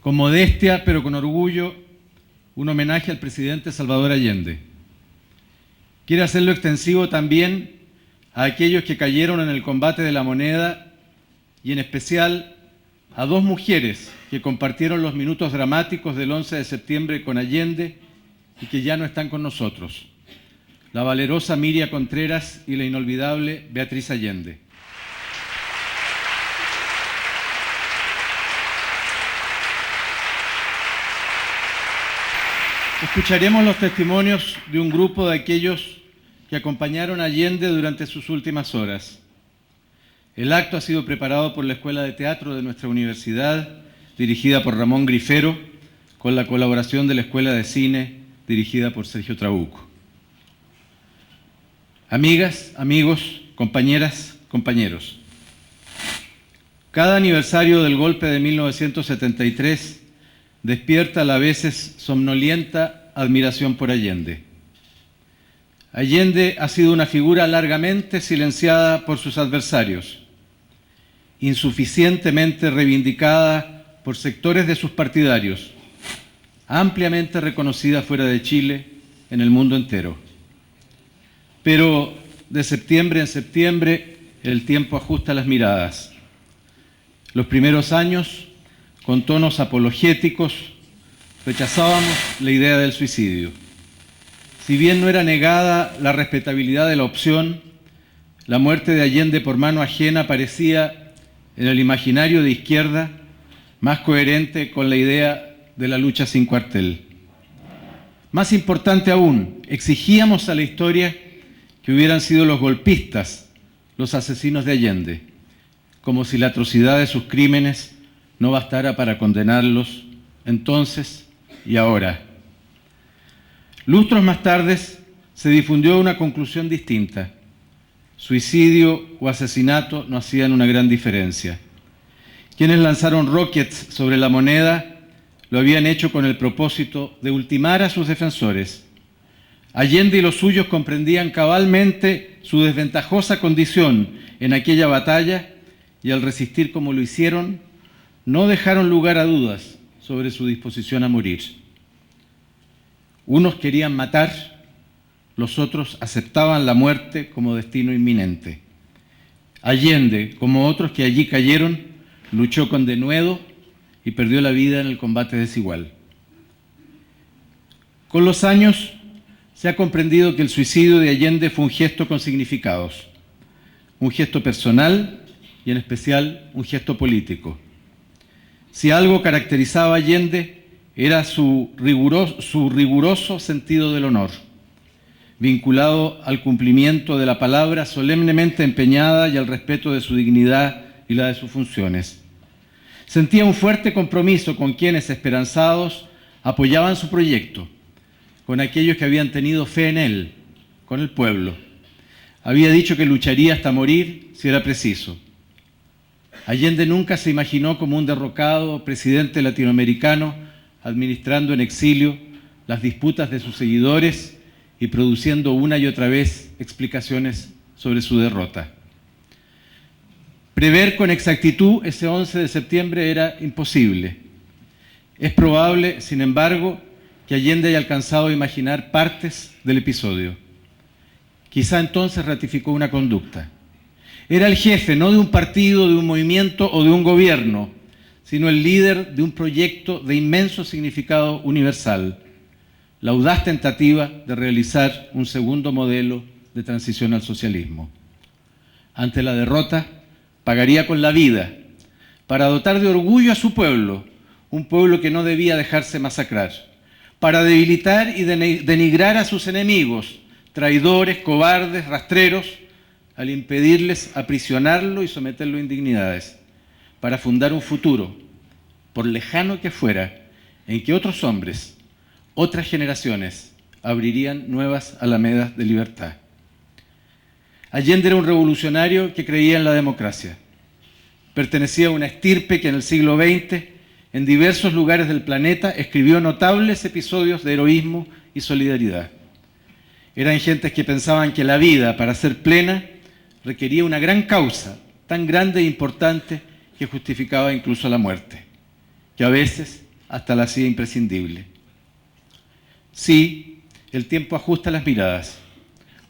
Con modestia, pero con orgullo, un homenaje al presidente Salvador Allende. Quiere hacerlo extensivo también a aquellos que cayeron en el combate de la moneda y en especial a dos mujeres que compartieron los minutos dramáticos del 11 de septiembre con Allende y que ya no están con nosotros, la valerosa Miria Contreras y la inolvidable Beatriz Allende. Escucharemos los testimonios de un grupo de aquellos que acompañaron a Allende durante sus últimas horas. El acto ha sido preparado por la Escuela de Teatro de nuestra universidad, dirigida por Ramón Grifero, con la colaboración de la Escuela de Cine, dirigida por Sergio Trabuco. Amigas, amigos, compañeras, compañeros. Cada aniversario del golpe de 1973 despierta la a veces somnolienta admiración por Allende. Allende ha sido una figura largamente silenciada por sus adversarios, insuficientemente reivindicada por sectores de sus partidarios, ampliamente reconocida fuera de Chile, en el mundo entero. Pero de septiembre en septiembre el tiempo ajusta las miradas. Los primeros años, con tonos apologéticos, rechazábamos la idea del suicidio. Si bien no era negada la respetabilidad de la opción, la muerte de Allende por mano ajena parecía, en el imaginario de izquierda, más coherente con la idea de la lucha sin cuartel. Más importante aún, exigíamos a la historia que hubieran sido los golpistas los asesinos de Allende, como si la atrocidad de sus crímenes no bastara para condenarlos entonces y ahora. Lustros más tarde se difundió una conclusión distinta. Suicidio o asesinato no hacían una gran diferencia. Quienes lanzaron rockets sobre la moneda lo habían hecho con el propósito de ultimar a sus defensores. Allende y los suyos comprendían cabalmente su desventajosa condición en aquella batalla y al resistir como lo hicieron, no dejaron lugar a dudas sobre su disposición a morir. Unos querían matar, los otros aceptaban la muerte como destino inminente. Allende, como otros que allí cayeron, luchó con denuedo y perdió la vida en el combate desigual. Con los años se ha comprendido que el suicidio de Allende fue un gesto con significados, un gesto personal y en especial un gesto político. Si algo caracterizaba a Allende era su riguroso sentido del honor, vinculado al cumplimiento de la palabra solemnemente empeñada y al respeto de su dignidad y la de sus funciones. Sentía un fuerte compromiso con quienes, esperanzados, apoyaban su proyecto, con aquellos que habían tenido fe en él, con el pueblo. Había dicho que lucharía hasta morir si era preciso. Allende nunca se imaginó como un derrocado presidente latinoamericano administrando en exilio las disputas de sus seguidores y produciendo una y otra vez explicaciones sobre su derrota. Prever con exactitud ese 11 de septiembre era imposible. Es probable, sin embargo, que Allende haya alcanzado a imaginar partes del episodio. Quizá entonces ratificó una conducta. Era el jefe no de un partido, de un movimiento o de un gobierno, sino el líder de un proyecto de inmenso significado universal, la audaz tentativa de realizar un segundo modelo de transición al socialismo. Ante la derrota, pagaría con la vida para dotar de orgullo a su pueblo, un pueblo que no debía dejarse masacrar, para debilitar y denigrar a sus enemigos, traidores, cobardes, rastreros, al impedirles aprisionarlo y someterlo a indignidades, para fundar un futuro, por lejano que fuera, en que otros hombres, otras generaciones, abrirían nuevas alamedas de libertad. Allende era un revolucionario que creía en la democracia. Pertenecía a una estirpe que en el siglo XX, en diversos lugares del planeta, escribió notables episodios de heroísmo y solidaridad. Eran gentes que pensaban que la vida, para ser plena, requería una gran causa, tan grande e importante que justificaba incluso la muerte, que a veces hasta la silla imprescindible. Sí, el tiempo ajusta las miradas.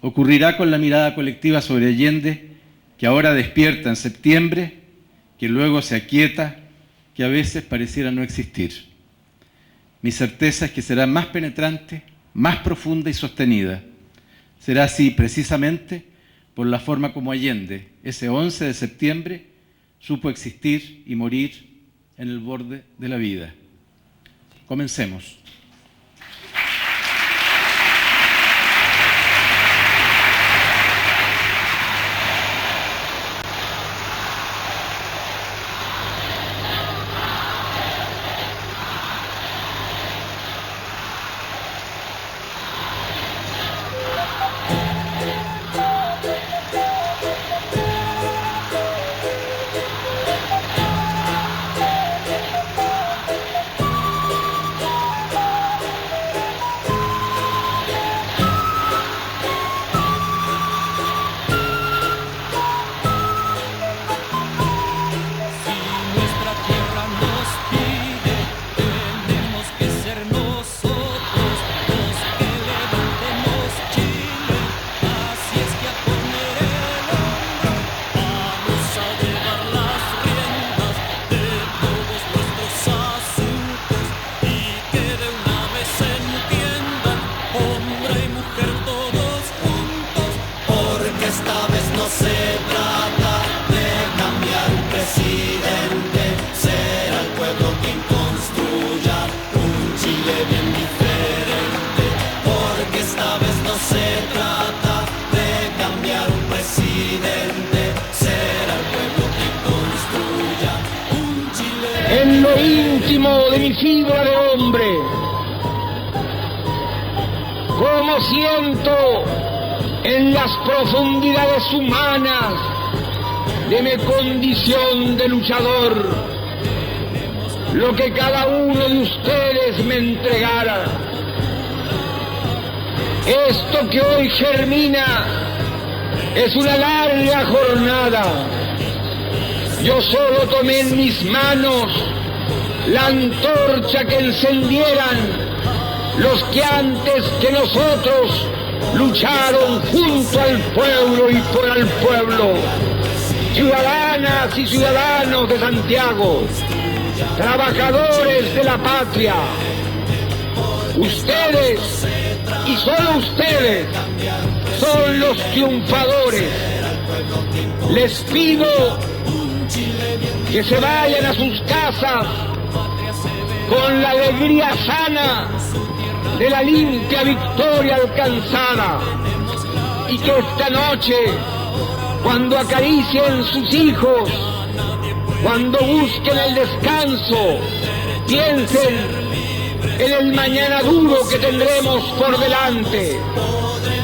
Ocurrirá con la mirada colectiva sobre Allende, que ahora despierta en septiembre, que luego se aquieta, que a veces pareciera no existir. Mi certeza es que será más penetrante, más profunda y sostenida. Será así precisamente por la forma como Allende, ese 11 de septiembre, supo existir y morir en el borde de la vida. Comencemos. En lo íntimo de mi fibra de hombre, como siento en las profundidades humanas de mi condición de luchador, lo que cada uno de ustedes me entregara. Esto que hoy germina es una larga jornada. Yo solo tomé en mis manos la antorcha que encendieran los que antes que nosotros lucharon junto al pueblo y por el pueblo. Ciudadanas y ciudadanos de Santiago, trabajadores de la patria, ustedes y solo ustedes son los triunfadores. Les pido que se vayan a sus casas con la alegría sana de la limpia victoria alcanzada, y que esta noche, cuando acaricien sus hijos, cuando busquen el descanso, piensen en el mañana duro que tendremos por delante,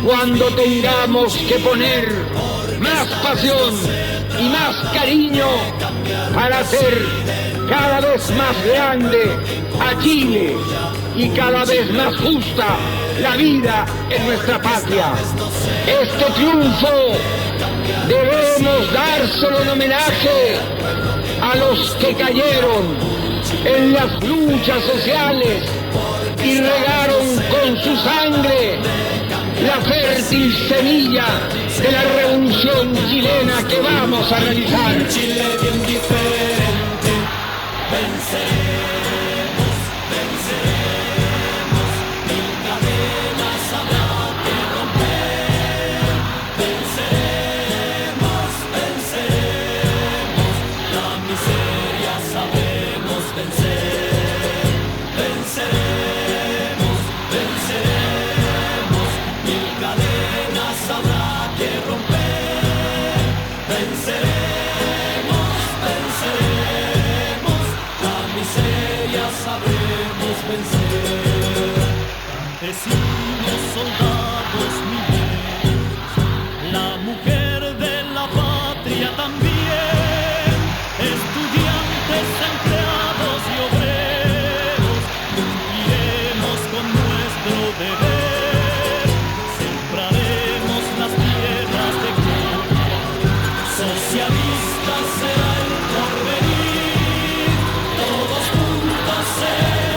cuando tengamos que poner más pasión y más cariño para hacer cada vez más grande a Chile y cada vez más justa la vida en nuestra patria. Este triunfo debemos dárselo en homenaje a los que cayeron en las luchas sociales y regaron con su sangre la fértil semilla de la revolución chilena que vamos a realizar. Un Chile bien diferente, venceremos, venceremos, mil cadenas habrá que romper, venceremos, venceremos, la miseria sabremos vencer, venceremos, venceremos, mil cadenas habrá que romper, venceremos, venceremos, la miseria sabremos vencer. Campesinos, soldados, mineros, la mujer de la patria también, estudiantes, empleados y obreros, cumpliremos con nuestro deber, sembraremos las tierras de gloria, socialista será el porvenir, todos juntos seremos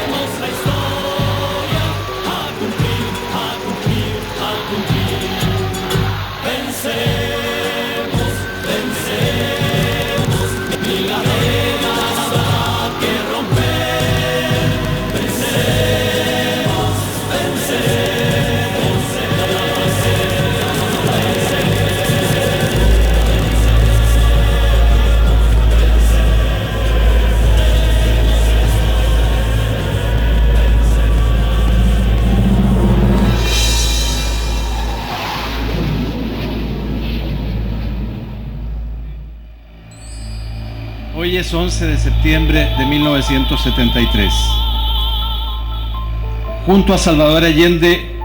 Hoy es 11 de septiembre de 1973. Junto a Salvador Allende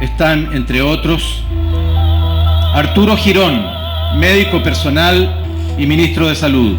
están, entre otros, Arturo Girón, médico personal y ministro de Salud.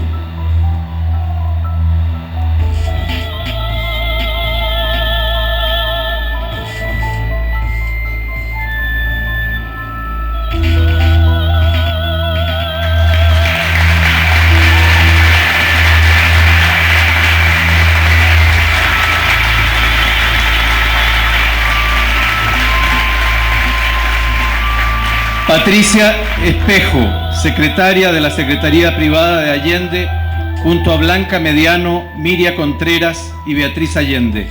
Patricia Espejo, secretaria de la Secretaría Privada de Allende, junto a Blanca Mediano, Miria Contreras y Beatriz Allende.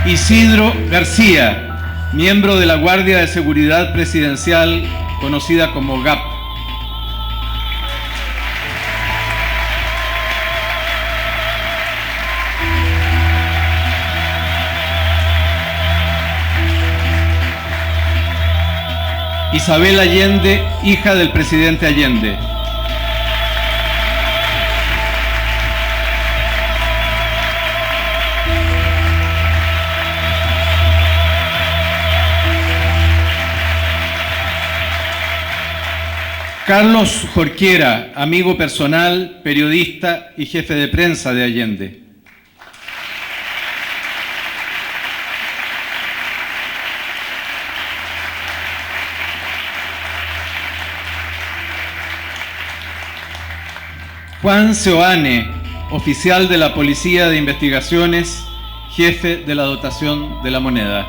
Isidro García, miembro de la Guardia de Seguridad Presidencial, conocida como GAP. Isabel Allende, hija del presidente Allende. Carlos Jorquera, amigo personal, periodista y jefe de prensa de Allende. Juan Seoane, oficial de la Policía de Investigaciones, jefe de la dotación de la moneda.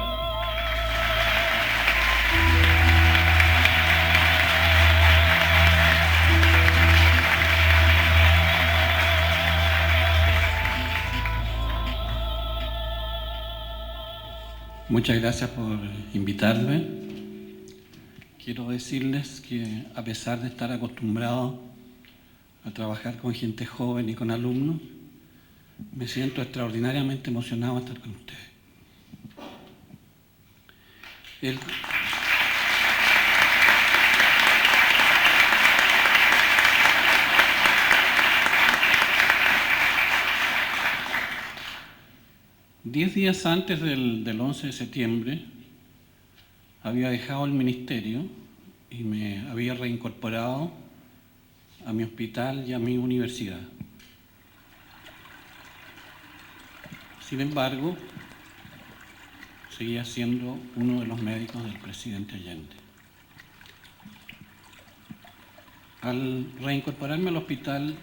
Muchas gracias por invitarme. Quiero decirles que a pesar de estar acostumbrado a trabajar con gente joven y con alumnos, me siento extraordinariamente emocionado de estar con ustedes. El 10 días antes del 11 de septiembre había dejado el ministerio y me había reincorporado a mi hospital y a mi universidad. Sin embargo, seguía siendo uno de los médicos del presidente Allende. Al reincorporarme al hospital,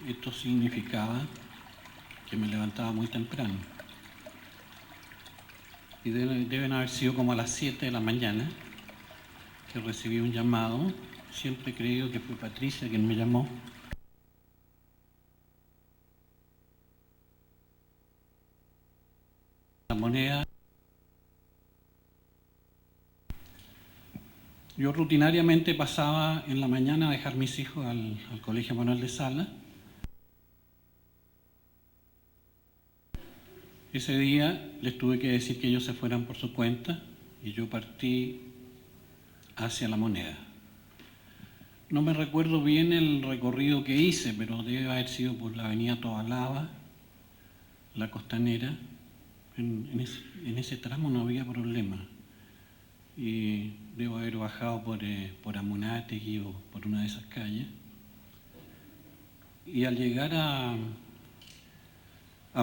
esto significaba que me levantaba muy temprano. Y deben haber sido como a las 7 de la mañana que recibí un llamado. Siempre he creído que fue Patricia quien me llamó. La moneda. Yo rutinariamente pasaba en la mañana a dejar mis hijos al Colegio Manuel de Sala. Ese día les tuve que decir que ellos se fueran por su cuenta y yo partí hacia la moneda. No me recuerdo bien el recorrido que hice, pero debe haber sido por la avenida Tobalaba, la Costanera. En ese tramo no había problema. Y debo haber bajado por Amunátegui o por una de esas calles. Y al llegar a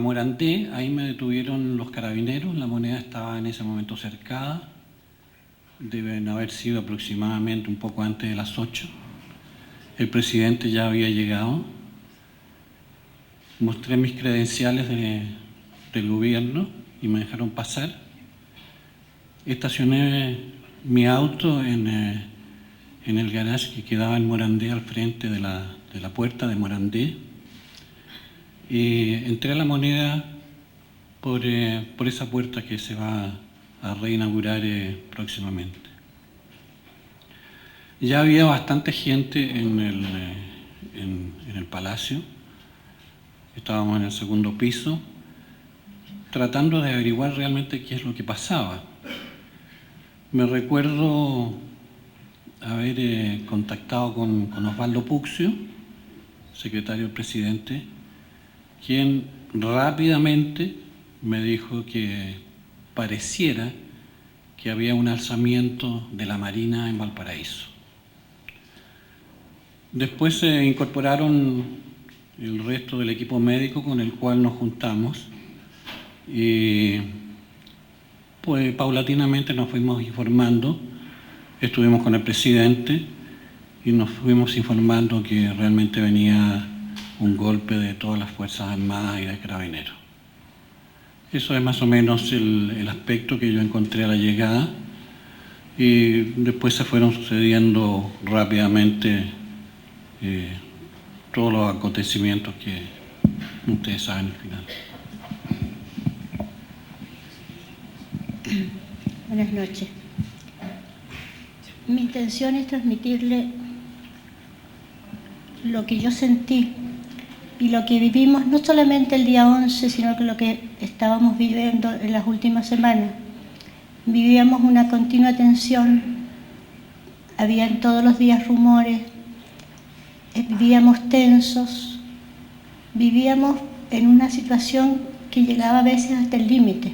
Morandé, ahí me detuvieron los carabineros. La moneda estaba en ese momento cercada. Deben haber sido aproximadamente un poco antes de las 8. El presidente ya había llegado. Mostré mis credenciales del gobierno y me dejaron pasar. Estacioné mi auto en el garage que quedaba en Morandé, al frente de la puerta de Morandé. Y entré a la moneda por esa puerta que se va a reinaugurar próximamente. Ya había bastante gente en el palacio. Estábamos en el segundo piso. tratando de averiguar realmente qué es lo que pasaba. Me recuerdo haber contactado con Osvaldo Puccio, secretario del presidente, quien rápidamente me dijo que pareciera que había un alzamiento de la Marina en Valparaíso. Después se incorporaron el resto del equipo médico con el cual nos juntamos y pues paulatinamente nos fuimos informando, estuvimos con el presidente y nos fuimos informando que realmente venía un golpe de todas las Fuerzas Armadas y de Carabineros. Eso es más o menos el aspecto que yo encontré a la llegada y después se fueron sucediendo rápidamente todos los acontecimientos que ustedes saben al final. Buenas noches. Mi intención es transmitirle lo que yo sentí y lo que vivimos, no solamente el día 11, sino que lo que estábamos viviendo en las últimas semanas. Vivíamos una continua tensión, habían todos los días rumores, vivíamos tensos, vivíamos en una situación que llegaba a veces hasta el límite.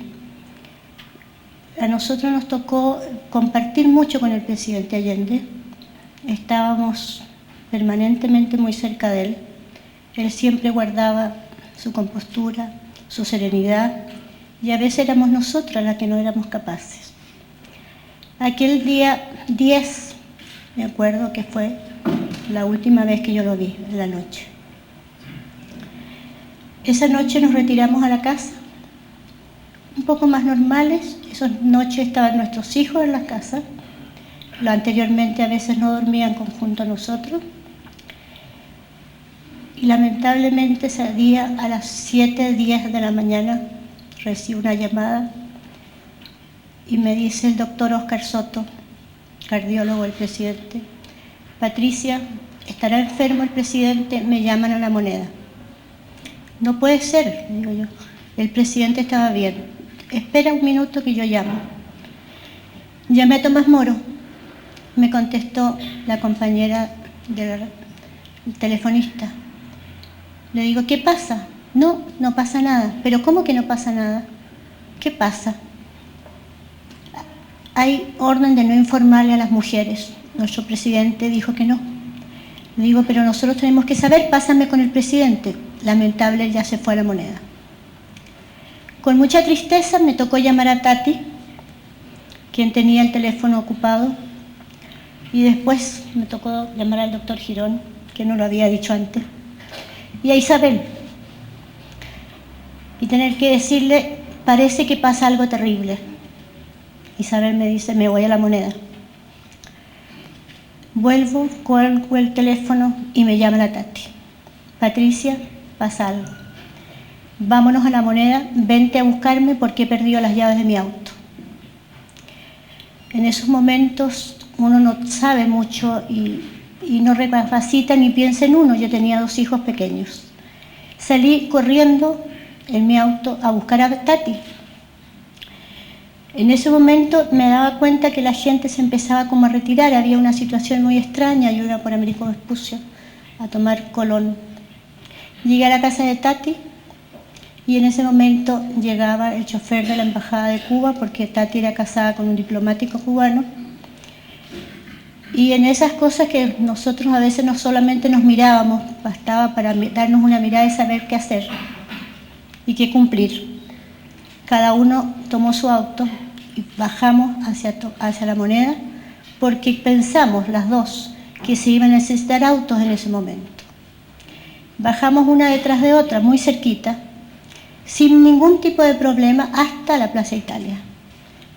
A nosotros nos tocó compartir mucho con el presidente Allende, estábamos permanentemente muy cerca de él. Él siempre guardaba su compostura, su serenidad, y a veces éramos nosotras las que no éramos capaces. Aquel día 10, me acuerdo que fue la última vez que yo lo vi, en la noche. Esa noche nos retiramos a la casa, un poco más normales. Esa noche estaban nuestros hijos en la casa, lo anteriormente a veces no dormían junto a nosotros. Y lamentablemente ese día a las 7:10 de la mañana recibo una llamada y me dice el doctor Oscar Soto, cardiólogo del presidente: Patricia, estará enfermo el presidente, me llaman a La Moneda. No puede ser, digo yo, el presidente estaba bien. Espera un minuto que yo llamo. Llamé a Tomás Moro, me contestó la compañera del telefonista. Le digo, ¿qué pasa? No, no pasa nada. ¿Pero cómo que no pasa nada? ¿Qué pasa? Hay orden de no informarle a las mujeres. Nuestro presidente dijo que no. Le digo, pero nosotros tenemos que saber, pásame con el presidente. Lamentable, ya se fue a La Moneda. Con mucha tristeza me tocó llamar a Tati, quien tenía el teléfono ocupado, y después me tocó llamar al doctor Girón, que no lo había dicho antes, y a Isabel, y tener que decirle, parece que pasa algo terrible. Isabel me dice, me voy a La Moneda. Vuelvo, cuelgo el teléfono y me llama la Tati. Patricia, pasa algo. Vámonos a La Moneda, vente a buscarme porque he perdido las llaves de mi auto. En esos momentos uno no sabe mucho y no recapacita ni piensa en uno. Yo tenía 2 hijos pequeños. Salí corriendo en mi auto a buscar a Tati. En ese momento me daba cuenta que la gente se empezaba como a retirar. Había una situación muy extraña. Yo iba por Américo Vespucio a tomar Colón. Llegué a la casa de Tati y en ese momento llegaba el chofer de la Embajada de Cuba, porque Tati era casada con un diplomático cubano. Y en esas cosas que nosotros a veces no solamente nos mirábamos, bastaba para darnos una mirada y saber qué hacer y qué cumplir. Cada uno tomó su auto y bajamos hacia La Moneda, porque pensamos las dos que se iban a necesitar autos en ese momento. Bajamos una detrás de otra, muy cerquita, sin ningún tipo de problema, hasta la Plaza Italia,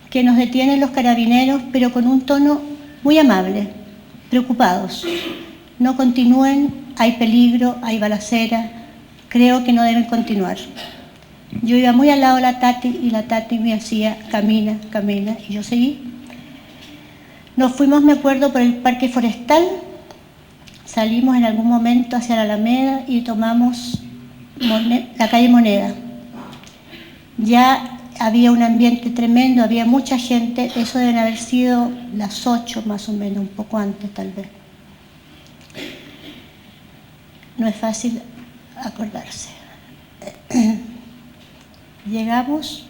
que nos detienen los carabineros, pero con un tono muy amable, preocupados. No continúen, hay peligro, hay balacera, creo que no deben continuar. Yo iba muy al lado de la Tati y la Tati me hacía, camina, camina, y yo seguí. Nos fuimos, me acuerdo, por el Parque Forestal, salimos en algún momento hacia la Alameda y tomamos la calle Moneda. ya había un ambiente tremendo, había mucha gente, eso deben haber sido las 8 más o menos, un poco antes tal vez. No es fácil acordarse. Llegamos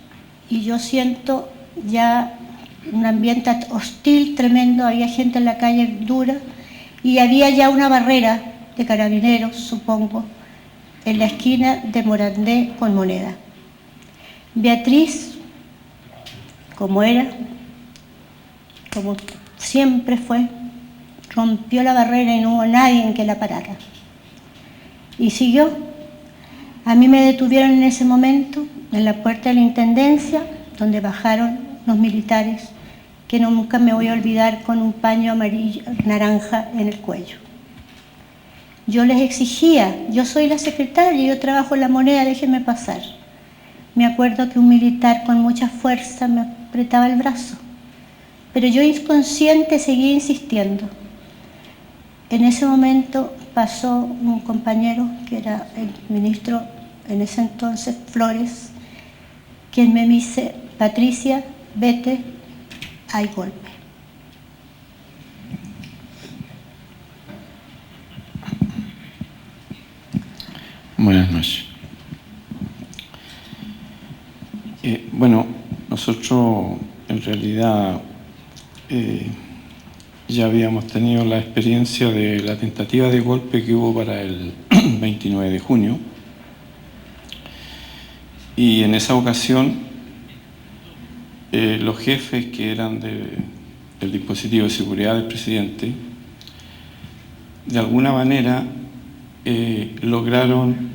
y yo siento ya un ambiente hostil tremendo, había gente en la calle dura y había ya una barrera de carabineros, supongo, en la esquina de Morandé con Moneda. Beatriz, como era, como siempre fue, rompió la barrera y no hubo nadie en que la parara. Y siguió. A mí me detuvieron en ese momento en la puerta de la Intendencia, donde bajaron los militares, que nunca me voy a olvidar, con un paño amarillo, naranja en el cuello. Yo les exigía, yo soy la secretaria, yo trabajo en La Moneda, déjenme pasar. Me acuerdo que un militar con mucha fuerza me apretaba el brazo, pero yo inconsciente seguía insistiendo. En ese momento pasó un compañero, que era el ministro en ese entonces, Flores, quien me dice: Patricia, vete, hay golpe. Buenas noches. Bueno, nosotros en realidad ya habíamos tenido la experiencia de la tentativa de golpe que hubo para el 29 de junio. Y en esa ocasión, los jefes que eran del dispositivo de seguridad del presidente, de alguna manera lograron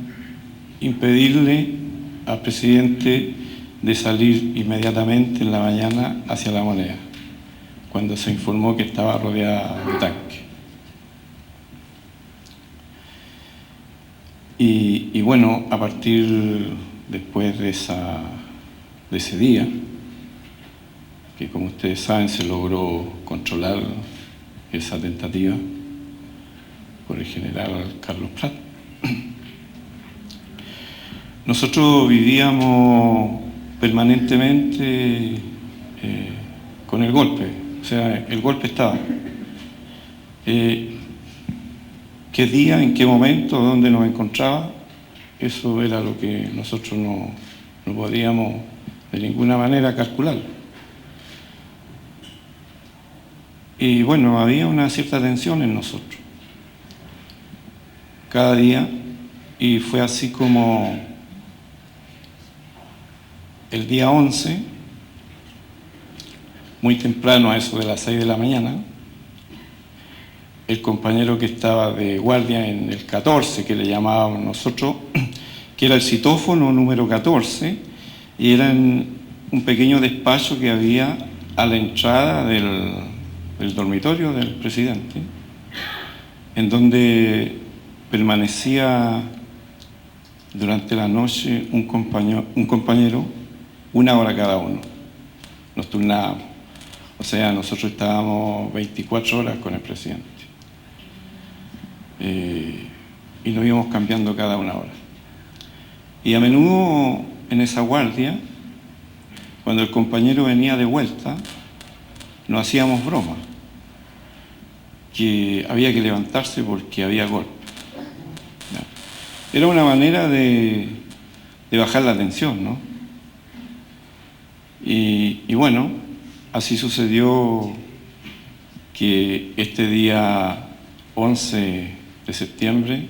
impedirle al presidente de salir inmediatamente en la mañana hacia La Moneda, cuando se informó que estaba rodeada de tanques. Y bueno, a partir después de ese día, que como ustedes saben se logró controlar esa tentativa por el general Carlos Prat. Nosotros vivíamos permanentemente con el golpe, o sea, el golpe estaba. ¿Qué día, en qué momento, dónde nos encontraba? Eso era lo que nosotros no podíamos de ninguna manera calcular. Y bueno, había una cierta tensión en nosotros cada día, y fue así como el día 11, muy temprano, a eso de las 6 de la mañana, el compañero que estaba de guardia en el 14, que le llamábamos nosotros, que era el citófono número 14, y era en un pequeño despacho que había a la entrada del dormitorio del presidente, en donde permanecía durante la noche un compañero, 1 hora cada uno. Nos turnábamos. O sea, nosotros estábamos 24 horas con el presidente. Y nos íbamos cambiando cada 1 hora. Y a menudo en esa guardia, cuando el compañero venía de vuelta, nos hacíamos bromas, que había que levantarse porque había golpe. Era una manera de bajar la tensión, ¿no? Y bueno, así sucedió que este día 11 de septiembre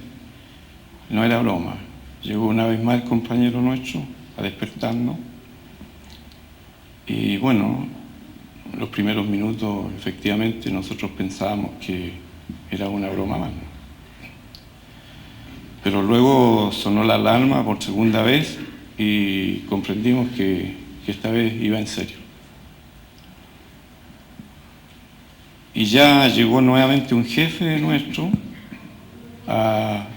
no era broma. Llegó una vez más el compañero nuestro a despertarnos. Y bueno, los primeros minutos efectivamente nosotros pensábamos que era una broma más. Pero luego sonó la alarma por segunda vez y comprendimos que esta vez iba en serio. Y ya llegó nuevamente un jefe nuestro a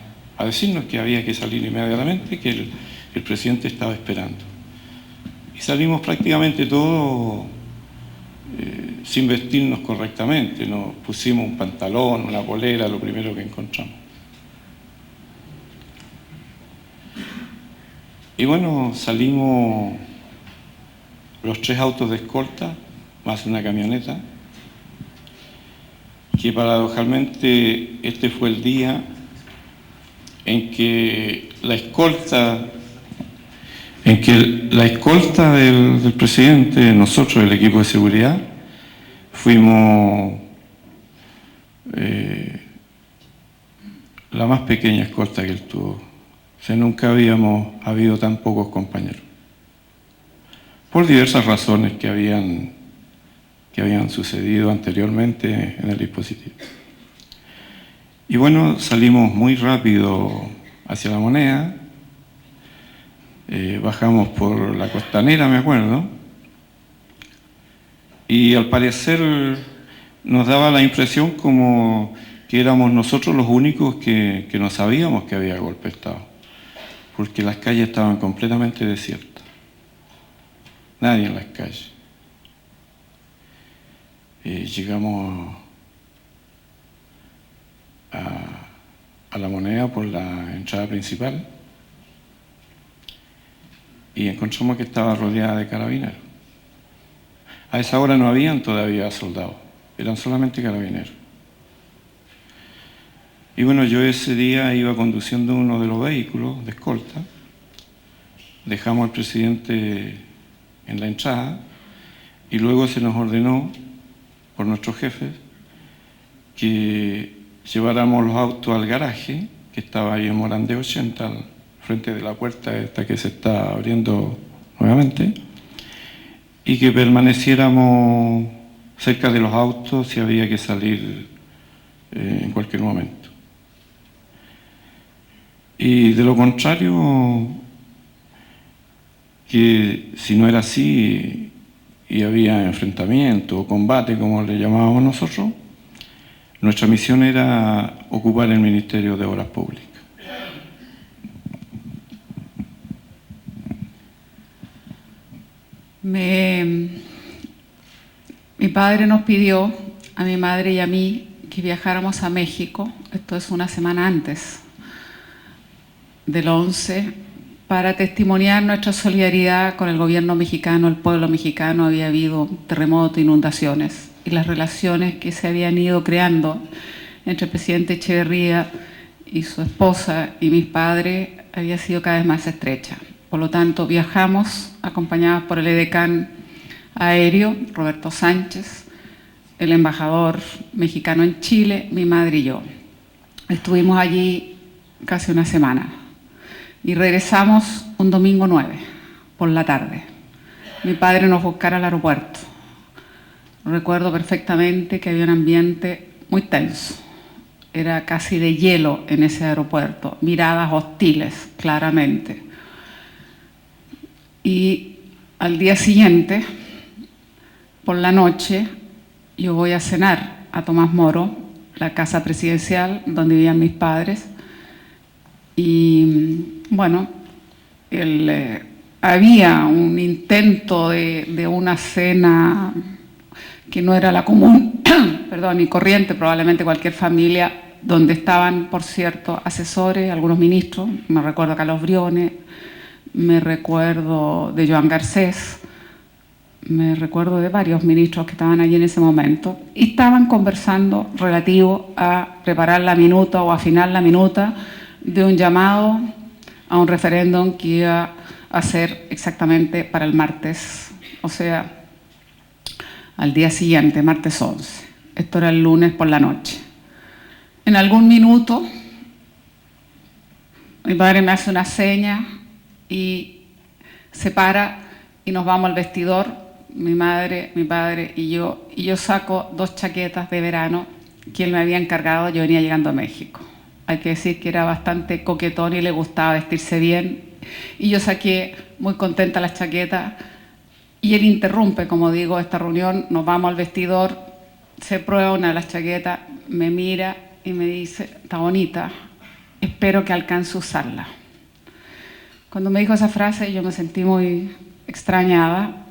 decirnos que había que salir inmediatamente, que el presidente estaba esperando. Y salimos prácticamente todos sin vestirnos correctamente. Nos pusimos un pantalón, una polera, lo primero que encontramos. Y bueno, salimos los 3 autos de escolta, más una camioneta, que paradojalmente este fue el día en que la escolta del presidente, nosotros, el equipo de seguridad, fuimos la más pequeña escolta que él tuvo. O sea, nunca habíamos habido tan pocos compañeros, por diversas razones que habían sucedido anteriormente en el dispositivo. Y bueno, salimos muy rápido hacia La Moneda, bajamos por la Costanera, me acuerdo, y al parecer nos daba la impresión como que éramos nosotros los únicos que no sabíamos que había golpe de Estado, porque las calles estaban completamente desiertas, nadie en las calles. Llegamos a La Moneda por la entrada principal y encontramos que estaba rodeada de carabineros. A esa hora no habían todavía soldados, eran solamente carabineros. Y bueno, yo ese día iba conduciendo uno de los vehículos de escolta, dejamos al presidente en la entrada y luego se nos ordenó por nuestros jefes que lleváramos los autos al garaje, que estaba ahí en Morandé 80, al frente de la puerta esta que se está abriendo nuevamente, y que permaneciéramos cerca de los autos si había que salir en cualquier momento. Y de lo contrario, que si no era así y había enfrentamiento o combate, como le llamábamos nosotros, nuestra misión era ocupar el Ministerio de Obras Públicas. Mi padre nos pidió, a mi madre y a mí, que viajáramos a México, esto es una semana antes del 11, para testimoniar nuestra solidaridad con el gobierno mexicano, el pueblo mexicano. Había habido terremotos, inundaciones, y las relaciones que se habían ido creando entre el presidente Echeverría y su esposa y mis padres había sido cada vez más estrecha. Por lo tanto, viajamos acompañados por el edecán aéreo, Roberto Sánchez, el embajador mexicano en Chile, mi madre y yo. Estuvimos allí casi una semana y regresamos un domingo 9 por la tarde. Mi padre nos buscara al aeropuerto. Recuerdo perfectamente que había un ambiente muy tenso. Era casi de hielo en ese aeropuerto, miradas hostiles, claramente. Y al día siguiente, por la noche, yo voy a cenar a Tomás Moro, la casa presidencial donde vivían mis padres. Y bueno, había un intento de una cena que no era la común, perdón, y corriente, probablemente cualquier familia, donde estaban, por cierto, asesores, algunos ministros. Me recuerdo a Carlos Briones, me recuerdo de Joan Garcés, me recuerdo de varios ministros que estaban allí en ese momento, y estaban conversando relativo a preparar la minuta o afinar la minuta de un llamado a un referéndum que iba a ser exactamente para el martes, o sea, al día siguiente, martes 11. Esto era el lunes por la noche. En algún minuto, mi padre me hace una seña y se para y nos vamos al vestidor, mi madre, mi padre y yo saco 2 chaquetas de verano que él me había encargado. Yo venía llegando a México. Hay que decir que era bastante coquetón y le gustaba vestirse bien. Y yo saqué muy contenta las chaquetas y él interrumpe, como digo, esta reunión. Nos vamos al vestidor, se prueba una de las chaquetas, me mira y me dice: está bonita, espero que alcance a usarla. Cuando me dijo esa frase yo me sentí muy extrañada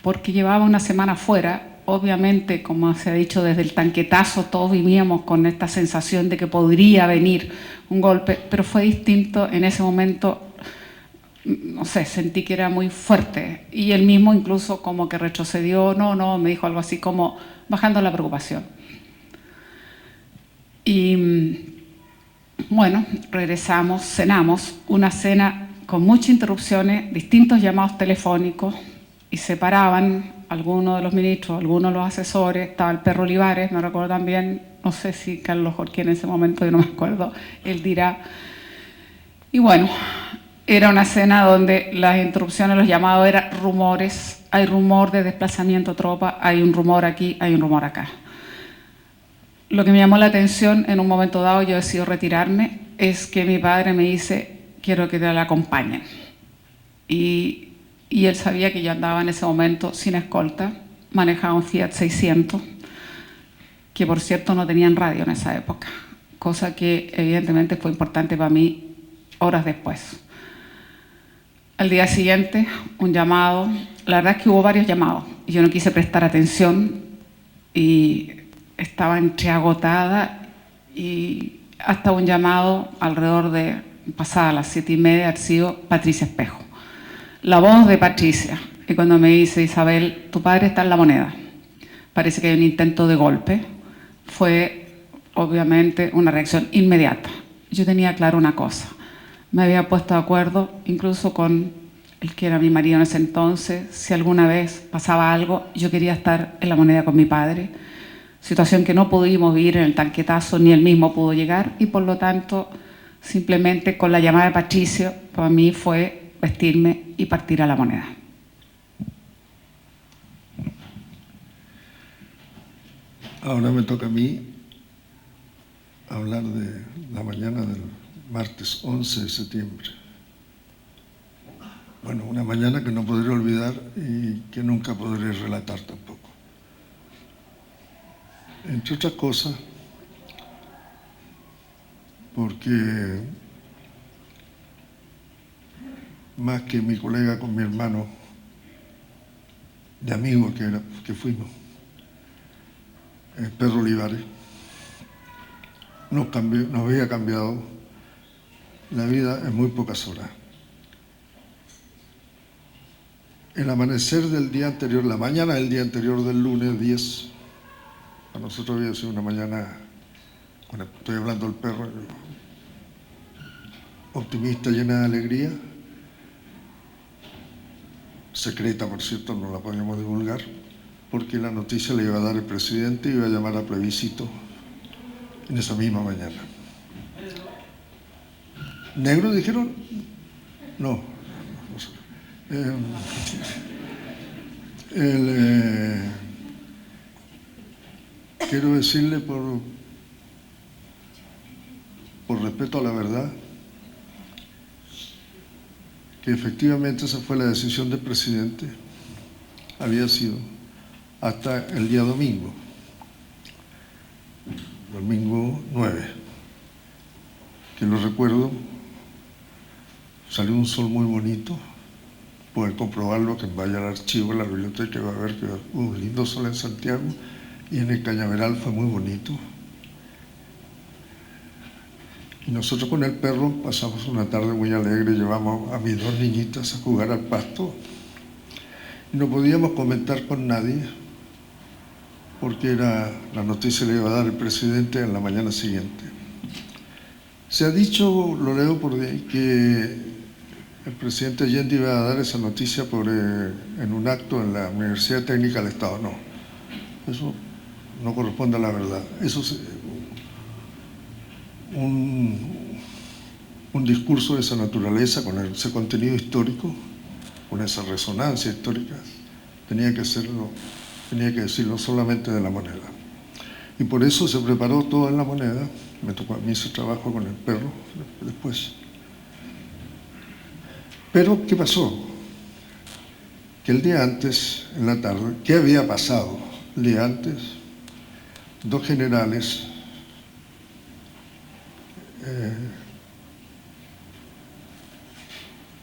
porque llevaba una semana fuera. Obviamente, como se ha dicho, desde el tanquetazo todos vivíamos con esta sensación de que podría venir un golpe, pero fue distinto en ese momento no sé, sentí que era muy fuerte. Y él mismo incluso como que retrocedió, no, me dijo algo así como bajando la preocupación. Y bueno, regresamos, cenamos, una cena con muchas interrupciones, distintos llamados telefónicos, y se paraban algunos de los ministros, algunos de los asesores, estaba el perro Olivares, me recuerdo también, no sé si Carlos Jorge en ese momento, yo no me acuerdo, él dirá. Y bueno, era una cena donde las interrupciones, los llamados eran rumores, hay rumor de desplazamiento de tropa, hay un rumor aquí, hay un rumor acá. Lo que me llamó la atención en un momento dado, yo decido retirarme, es que mi padre me dice, quiero que te la acompañen. Y él sabía que yo andaba en ese momento sin escolta, manejaba un Fiat 600, que por cierto no tenían radio en esa época, cosa que evidentemente fue importante para mí horas después. Al día siguiente, un llamado, la verdad es que hubo varios llamados, y yo no quise prestar atención, y estaba entreagotada, y hasta un llamado alrededor de, pasada las 7:30, ha sido Patricia Espejo. La voz de Patricia, y cuando me dice, Isabel, tu padre está en La Moneda, parece que hay un intento de golpe, fue obviamente una reacción inmediata. Yo tenía claro una cosa, me había puesto de acuerdo incluso con el que era mi marido en ese entonces, si alguna vez pasaba algo, yo quería estar en La Moneda con mi padre, situación que no pudimos vivir en el tanquetazo, ni él mismo pudo llegar, y por lo tanto, simplemente con la llamada de Patricio, para mí fue vestirme y partir a La Moneda. Ahora me toca a mí hablar de la mañana del martes 11 de septiembre. Bueno, una mañana que no podré olvidar y que nunca podré relatar tampoco. Entre otras cosas, porque más que mi colega con mi hermano, de amigo que fuimos, el perro Olivares, nos había cambiado la vida en muy pocas horas. El amanecer del día anterior, la mañana del día anterior del lunes 10, para nosotros había sido una mañana, bueno, estoy hablando del perro, optimista, llena de alegría, secreta, por cierto, no la podíamos divulgar, porque la noticia le iba a dar el presidente y iba a llamar a plebiscito en esa misma mañana. ¿Negro dijeron? No. Quiero decirle por respeto a la verdad que efectivamente esa fue la decisión del presidente, había sido hasta el día domingo 9, que lo recuerdo, salió un sol muy bonito, poder comprobarlo, que vaya al archivo, a la biblioteca, va a ver que hubo un lindo sol en Santiago, y en el Cañaveral fue muy bonito. Y nosotros con el perro pasamos una tarde muy alegre, llevamos a mis 2 niñitas a jugar al pasto, y no podíamos comentar con nadie, porque la noticia le iba a dar el presidente en la mañana siguiente. Se ha dicho, lo leo por ahí, que el presidente Allende iba a dar esa noticia en un acto en la Universidad Técnica del Estado. No, eso no corresponde a la verdad. Eso es un discurso de esa naturaleza, con ese contenido histórico, con esa resonancia histórica, tenía que decirlo solamente de La Moneda. Y por eso se preparó todo en La Moneda. Me tocó a mí ese trabajo con el perro después. Pero, ¿qué pasó? Que el día antes, en la tarde, ¿qué había pasado? El día antes, 2 generales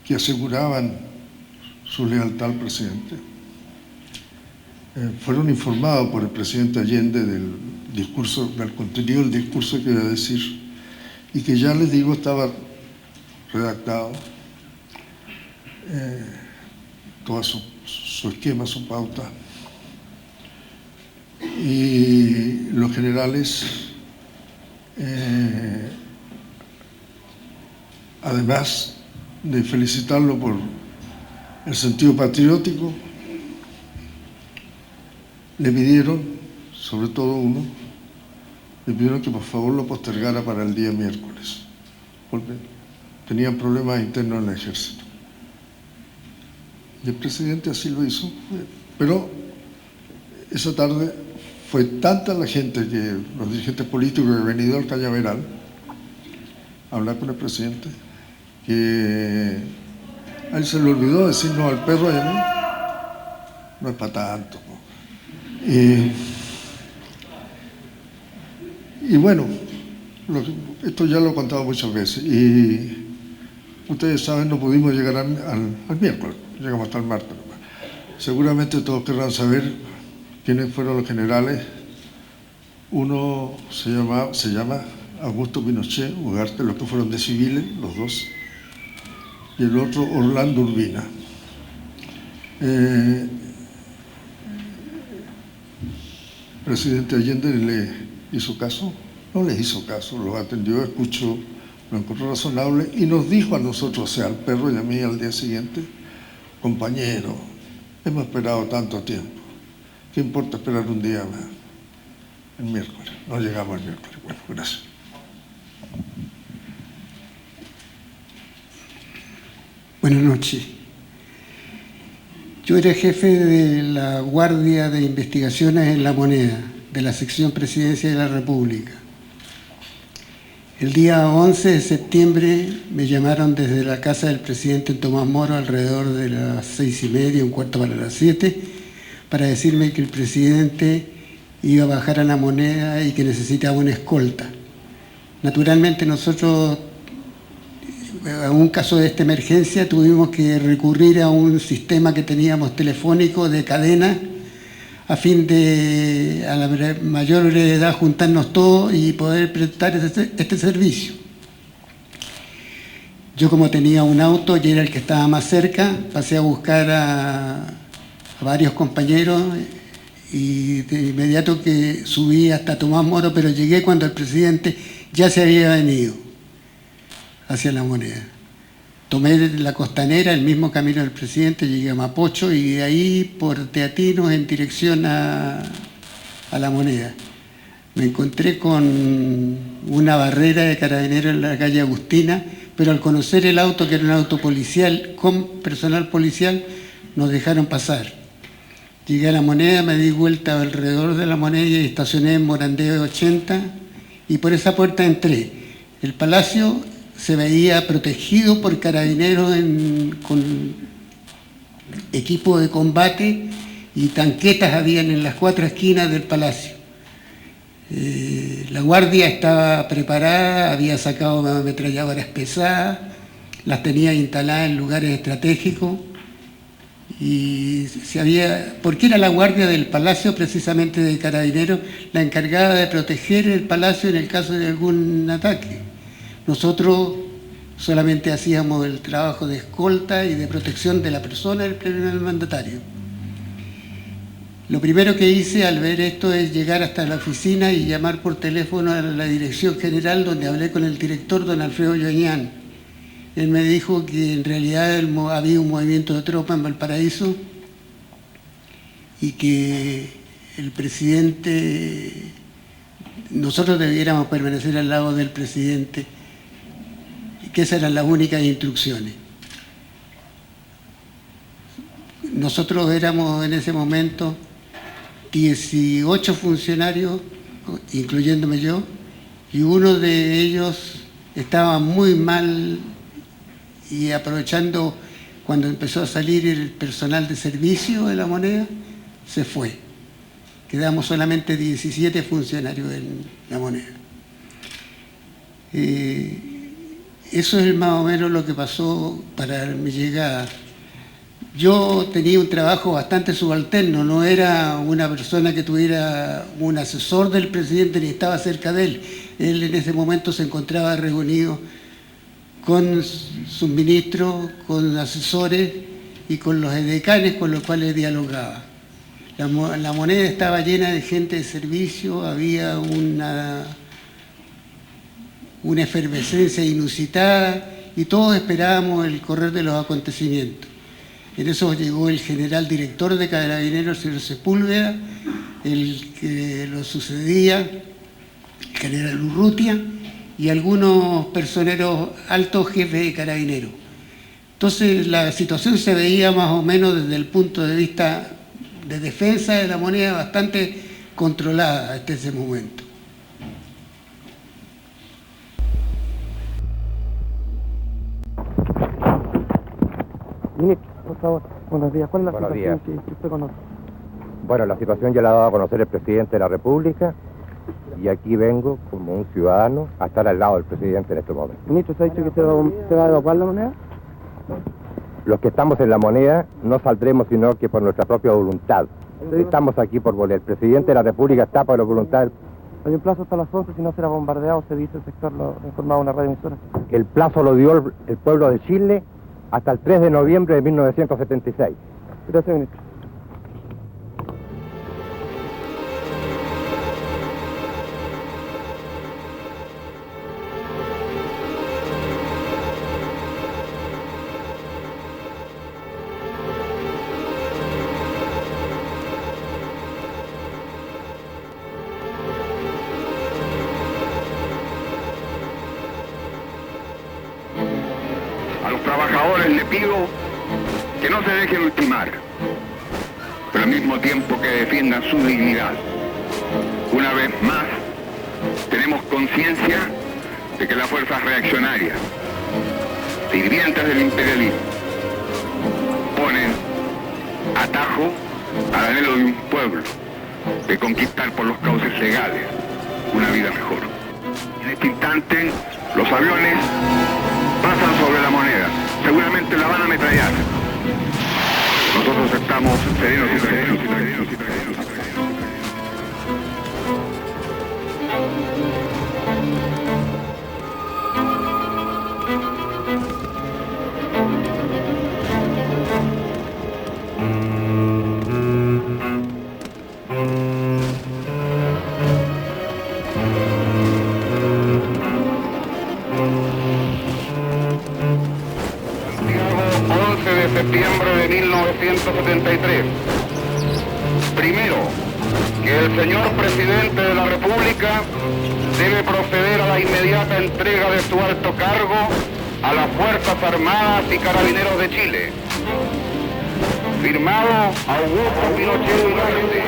que aseguraban su lealtad al presidente, fueron informados por el presidente Allende del discurso, del contenido del discurso que iba a decir, y que ya les digo estaba redactado, todo su esquema, su pauta. Y los generales, además de felicitarlo por el sentido patriótico, le pidieron, sobre todo uno, le pidieron que por favor lo postergara para el día miércoles, porque tenían problemas internos en el ejército. Y el presidente así lo hizo, pero esa tarde fue tanta la gente, que los dirigentes políticos que habían venido al Cañaveral a hablar con el presidente, que a él se le olvidó decirnos al perro y a mí, no es para tanto. Y bueno, esto ya lo he contado muchas veces, y ustedes saben, no pudimos llegar al miércoles, llegamos hasta el martes. Seguramente todos querrán saber quiénes fueron los generales. Uno se llama Augusto Pinochet Ugarte, los que fueron de civiles, los dos, y el otro Orlando Urbina. El presidente Allende le hizo caso, no les hizo caso, los atendió, escuchó, lo encontró razonable y nos dijo a nosotros, o sea, al perro y a mí al día siguiente: compañero, hemos esperado tanto tiempo, ¿qué importa esperar un día más? El miércoles, no llegamos el miércoles. Bueno, gracias. Buenas noches. Yo era jefe de la Guardia de Investigaciones en La Moneda, de la sección Presidencia de la República. El día 11 de septiembre me llamaron desde la casa del presidente Tomás Moro alrededor de las 6:30, 6:45, para decirme que el presidente iba a bajar a La Moneda y que necesitaba una escolta. Naturalmente nosotros, en un caso de esta emergencia, tuvimos que recurrir a un sistema que teníamos telefónico de cadena a fin de, a la mayor brevedad, juntarnos todos y poder prestar este servicio. Yo, como tenía un auto y era el que estaba más cerca, pasé a buscar a varios compañeros y de inmediato que subí hasta Tomás Moro, pero llegué cuando el presidente ya se había venido hacia La Moneda. Tomé la costanera, el mismo camino del presidente, llegué a Mapocho y de ahí por Teatinos en dirección a La Moneda. Me encontré con una barrera de carabineros en la calle Agustina, pero al conocer el auto, que era un auto policial con personal policial, nos dejaron pasar. Llegué a La Moneda, me di vuelta alrededor de La Moneda y estacioné en Morandé 80 y por esa puerta entré. El palacio se veía protegido por carabineros con equipo de combate y tanquetas habían en las 4 esquinas del palacio. La guardia estaba preparada, había sacado ametralladoras pesadas, las tenía instaladas en lugares estratégicos y porque era la guardia del palacio, precisamente de carabineros, la encargada de proteger el palacio en el caso de algún ataque. Nosotros solamente hacíamos el trabajo de escolta y de protección de la persona del primer mandatario. Lo primero que hice al ver esto es llegar hasta la oficina y llamar por teléfono a la dirección general, donde hablé con el director, don Alfredo Yoñán. Él me dijo que en realidad había un movimiento de tropas en Valparaíso y que el presidente, nosotros debiéramos permanecer al lado del presidente, que esas eran las únicas instrucciones. Nosotros éramos en ese momento 18 funcionarios, incluyéndome yo, y uno de ellos estaba muy mal y aprovechando cuando empezó a salir el personal de servicio de La Moneda, se fue. Quedamos solamente 17 funcionarios en La Moneda. Eso es más o menos lo que pasó para mi llegada. Yo tenía un trabajo bastante subalterno, no era una persona que tuviera un asesor del presidente ni estaba cerca de él. Él en ese momento se encontraba reunido con suministros, con asesores y con los edecanes con los cuales dialogaba. La moneda estaba llena de gente de servicio, había una efervescencia inusitada y todos esperábamos el correr de los acontecimientos. En eso llegó el general director de Carabineros, el señor Sepúlveda, el que lo sucedía, el general Urrutia, y algunos personeros altos jefes de Carabineros. Entonces la situación se veía más o menos desde el punto de vista de defensa de la moneda bastante controlada hasta ese momento. Ministro, por favor, buenos días. ¿Cuál es la situación que usted conoce? Bueno, la situación ya la ha dado a conocer el presidente de la República y aquí vengo como un ciudadano a estar al lado del presidente en este momento. Ministro, ¿se ha dicho que se va a evacuar la moneda? Los que estamos en la moneda no saldremos sino que por nuestra propia voluntad. Estamos aquí por volver. El presidente de la República está por la voluntad. Hay un plazo hasta las 11, si no será bombardeado, se dice el sector, lo ha informado una radioemisora. El plazo lo dio el pueblo de Chile hasta el 3 de noviembre de 1976. Gracias, ministro. Le pido que no se dejen ultimar, pero al mismo tiempo que defiendan su dignidad. Una vez más, tenemos conciencia de que las fuerzas reaccionarias, sirvientes del imperialismo, ponen atajo al anhelo de un pueblo de conquistar por los cauces legales una vida mejor. En este instante, los aviones pasan sobre la moneda. Seguramente la van a ametrallar. Nosotros estamos serenos y serenos y serenos y serenos. Septiembre de 1973. Primero, que el señor presidente de la República debe proceder a la inmediata entrega de su alto cargo a las Fuerzas Armadas y Carabineros de Chile. Firmado Augusto Pinochet Ugarte.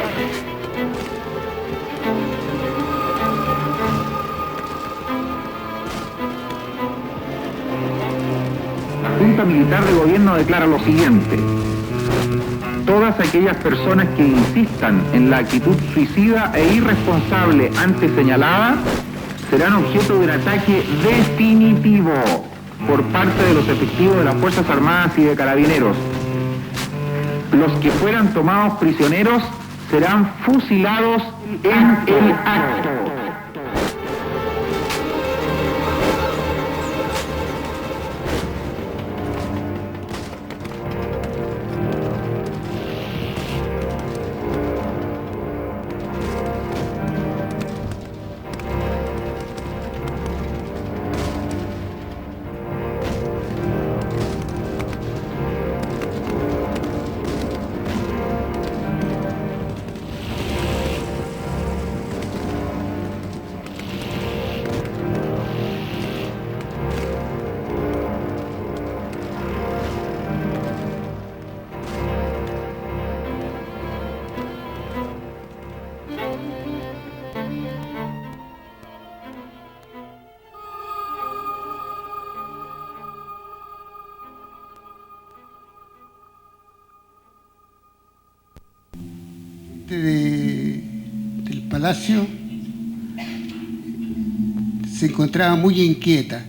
La Junta Militar de Gobierno declara lo siguiente: todas aquellas personas que insistan en la actitud suicida e irresponsable antes señalada serán objeto de un ataque definitivo por parte de los efectivos de las Fuerzas Armadas y de Carabineros. Los que fueran tomados prisioneros serán fusilados en el acto. Del palacio se encontraba muy inquieta.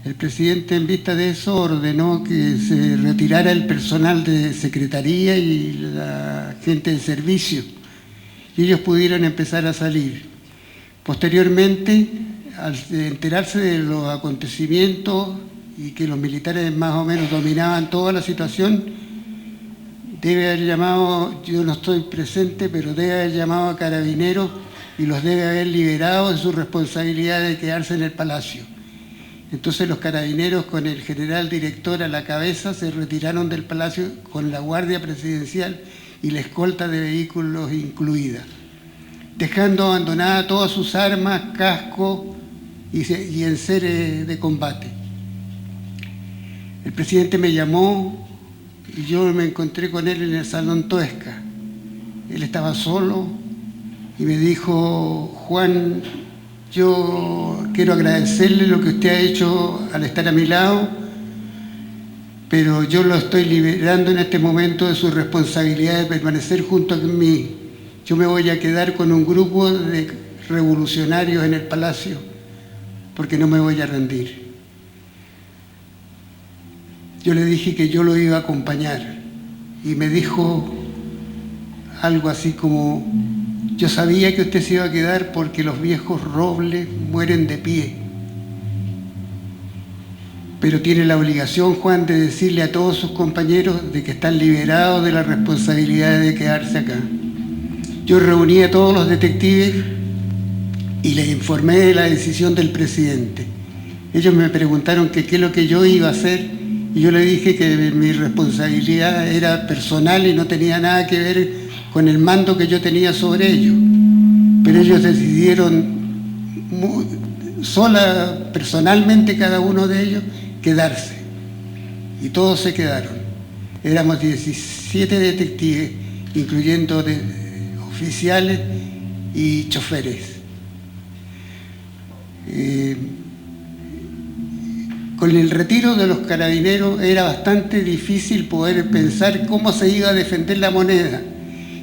El presidente, en vista de eso, ordenó que se retirara el personal de secretaría y la gente de servicio, y ellos pudieron empezar a salir. Posteriormente, al enterarse de los acontecimientos y que los militares más o menos dominaban toda la situación, debe haber llamado, yo no estoy presente, pero debe haber llamado a Carabineros y los debe haber liberado de su responsabilidad de quedarse en el Palacio. Entonces los Carabineros, con el general director a la cabeza, se retiraron del Palacio con la Guardia Presidencial y la escolta de vehículos incluida, dejando abandonadas todas sus armas, casco y enseres de combate. El presidente me llamó y yo me encontré con él en el Salón Toesca. Él estaba solo y me dijo: Juan, yo quiero agradecerle lo que usted ha hecho al estar a mi lado, pero yo lo estoy liberando en este momento de su responsabilidad de permanecer junto a mí. Yo me voy a quedar con un grupo de revolucionarios en el Palacio, porque no me voy a rendir. Yo le dije que yo lo iba a acompañar y me dijo algo así como: yo sabía que usted se iba a quedar porque los viejos robles mueren de pie, pero tiene la obligación, Juan, de decirle a todos sus compañeros de que están liberados de la responsabilidad de quedarse acá. Yo reuní a todos los detectives y les informé de la decisión del presidente. Ellos me preguntaron que qué es lo que yo iba a hacer y yo le dije que mi responsabilidad era personal y no tenía nada que ver con el mando que yo tenía sobre ellos. Pero ellos decidieron personalmente cada uno de ellos quedarse. Y todos se quedaron. Éramos 17 detectives, incluyendo oficiales y choferes. Con el retiro de los Carabineros era bastante difícil poder pensar cómo se iba a defender la moneda.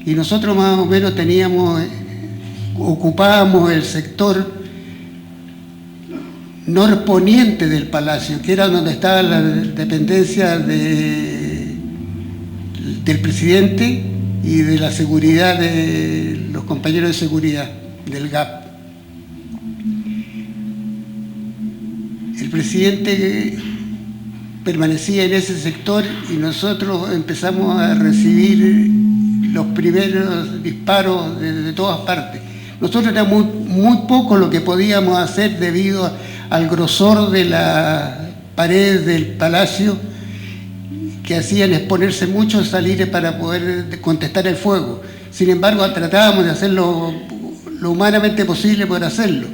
Y nosotros más o menos ocupábamos el sector norponiente del Palacio, que era donde estaba la dependencia del presidente y de la seguridad de los compañeros de seguridad del GAP. El presidente permanecía en ese sector y nosotros empezamos a recibir los primeros disparos de todas partes. Nosotros era muy poco lo que podíamos hacer debido al grosor de la pared del Palacio, que hacían exponerse mucho a salir para poder contestar el fuego. Sin embargo, tratábamos de hacerlo lo humanamente posible por hacerlo.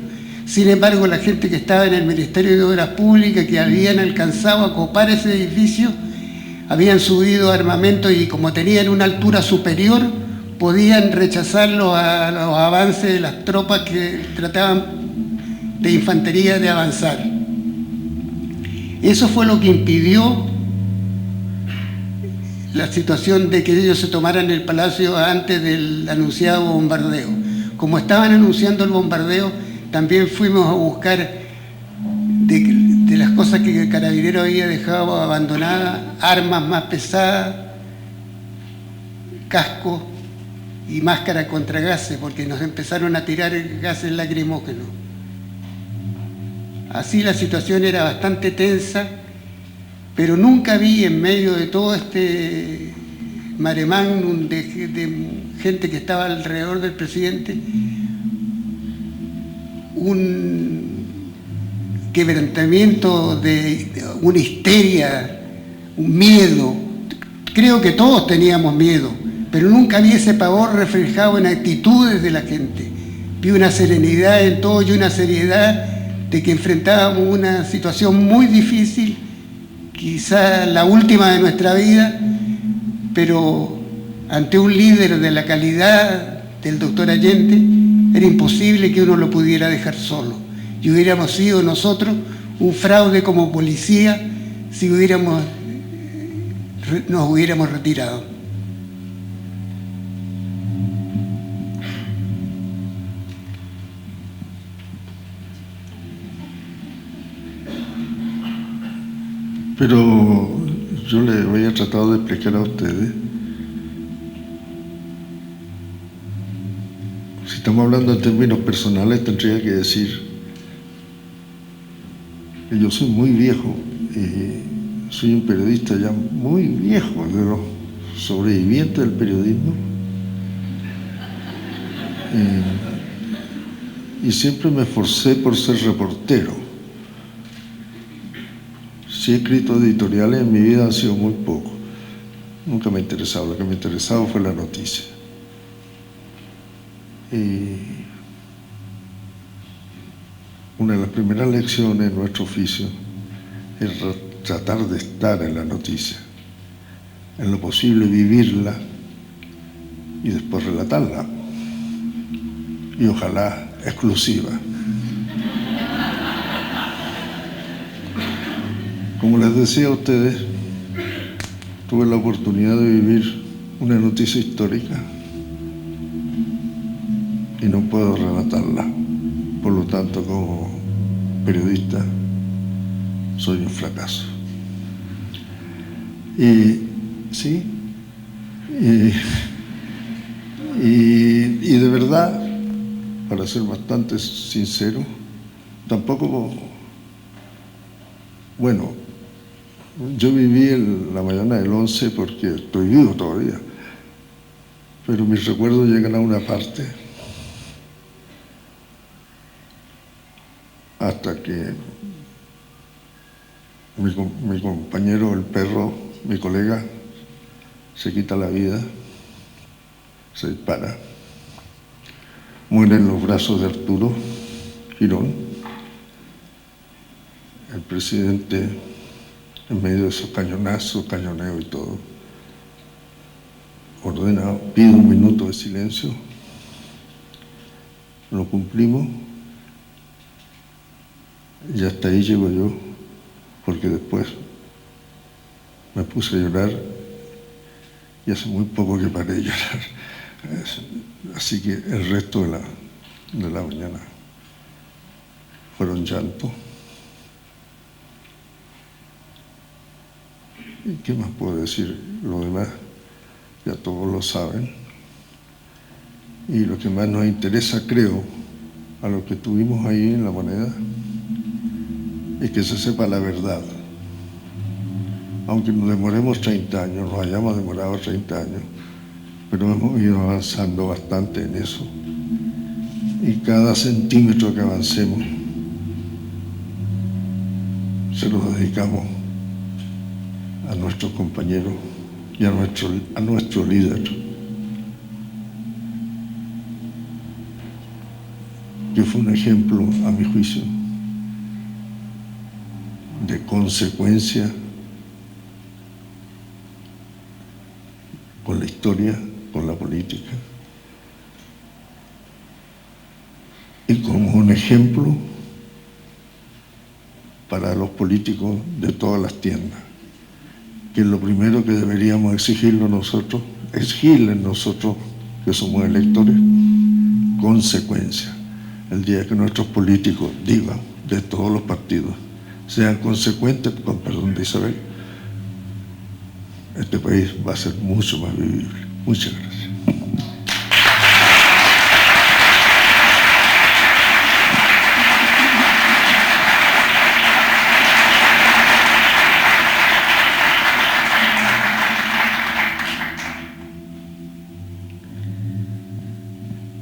Sin embargo, la gente que estaba en el Ministerio de Obras Públicas, que habían alcanzado a copar ese edificio, habían subido armamento y como tenían una altura superior, podían rechazar los avances de las tropas que trataban de infantería de avanzar. Eso fue lo que impidió la situación de que ellos se tomaran el Palacio antes del anunciado bombardeo. Como estaban anunciando el bombardeo, también fuimos a buscar de las cosas que el Carabinero había dejado abandonadas, armas más pesadas, cascos y máscara contra gases, porque nos empezaron a tirar gases lacrimógenos. Así la situación era bastante tensa, pero nunca vi en medio de todo este mare magnum de gente que estaba alrededor del presidente un quebrantamiento, de una histeria, un miedo. Creo que todos teníamos miedo, pero nunca vi ese pavor reflejado en actitudes de la gente. Vi una serenidad en todo y una seriedad de que enfrentábamos una situación muy difícil, quizá la última de nuestra vida, pero ante un líder de la calidad del doctor Allende, era imposible que uno lo pudiera dejar solo. Y hubiéramos sido nosotros un fraude como policía si nos hubiéramos retirado. Pero yo le voy a tratar de explicar a ustedes. Si estamos hablando en términos personales, tendría que decir que yo soy muy viejo soy un periodista ya muy viejo, de los sobrevivientes del periodismo. Y siempre me esforcé por ser reportero. Si he escrito editoriales en mi vida han sido muy pocos. Nunca me ha interesado. Lo que me ha interesado fue la noticia. Y una de las primeras lecciones de nuestro oficio es tratar de estar en la noticia, en lo posible vivirla y después relatarla. Y ojalá exclusiva. Como les decía a ustedes, tuve la oportunidad de vivir una noticia histórica y no puedo relatarla. Por lo tanto, como periodista, soy un fracaso. Y sí, y de verdad, para ser bastante sincero, tampoco, bueno, yo viví la mañana del 11 porque estoy vivo todavía, pero mis recuerdos llegan a una parte hasta que mi compañero, el perro, mi colega, se quita la vida, se dispara. Muere en los brazos de Arturo Girón, el presidente, en medio de esos cañonazos, cañoneo y todo, ordena, pide un minuto de silencio, lo cumplimos y hasta ahí llego yo, porque después me puse a llorar y hace muy poco que paré de llorar. Así que el resto de la mañana fueron llanto. ¿Y qué más puedo decir? Lo demás ya todos lo saben. Y lo que más nos interesa, creo, a lo que tuvimos ahí en La Moneda, es que se sepa la verdad. Aunque nos demoremos 30 años, nos hayamos demorado 30 años, pero hemos ido avanzando bastante en eso. Y cada centímetro que avancemos se lo dedicamos a nuestros compañeros y a nuestro líder, que fue un ejemplo, a mi juicio, de consecuencia con la historia, con la política, y como un ejemplo para los políticos de todas las tiendas, que es lo primero que deberíamos exigirles nosotros que somos electores, consecuencia. El día que nuestros políticos digan, de todos los partidos, sean consecuentes, con perdón de Isabel, este país va a ser mucho más vivible. Muchas gracias.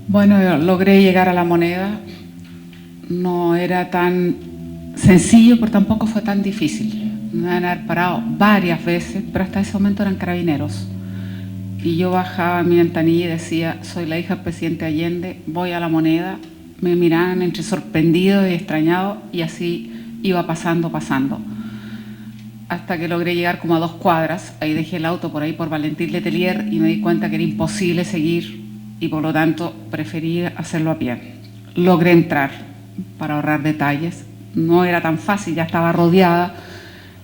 Bueno, yo logré llegar a La Moneda. No era tan sencillo, pero tampoco fue tan difícil. Me han parado varias veces, pero hasta ese momento eran carabineros. Y yo bajaba mi ventanilla y decía, soy la hija del presidente Allende, voy a La Moneda. Me miraban entre sorprendidos y extrañados, y así iba pasando. Hasta que logré llegar como a 2 cuadras. Ahí dejé el auto por ahí por Valentín Letelier y me di cuenta que era imposible seguir, y por lo tanto preferí hacerlo a pie. Logré entrar para ahorrar detalles. No era tan fácil, ya estaba rodeada.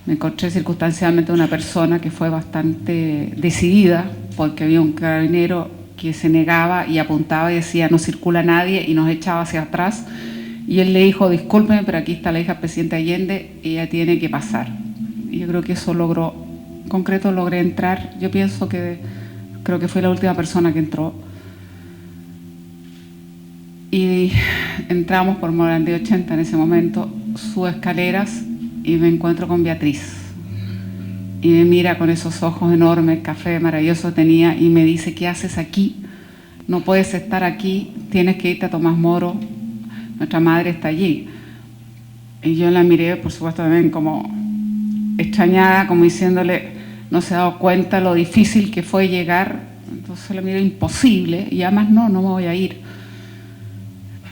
Me encontré circunstancialmente una persona que fue bastante decidida, porque había un carabinero que se negaba y apuntaba y decía no circula nadie, y nos echaba hacia atrás, y él le dijo, discúlpeme, pero aquí está la hija del presidente Allende, ella tiene que pasar. Y yo creo que eso logró, en concreto logré entrar. Yo creo que fui la última persona que entró, y entramos por Morandé 80 en ese momento, sube escaleras y me encuentro con Beatriz. Y me mira con esos ojos enormes, café maravilloso tenía, y me dice, ¿qué haces aquí? No puedes estar aquí, tienes que irte a Tomás Moro, nuestra madre está allí. Y yo la miré, por supuesto, también como extrañada, como diciéndole, no se ha dado cuenta lo difícil que fue llegar. Entonces le miré, imposible, y además no me voy a ir.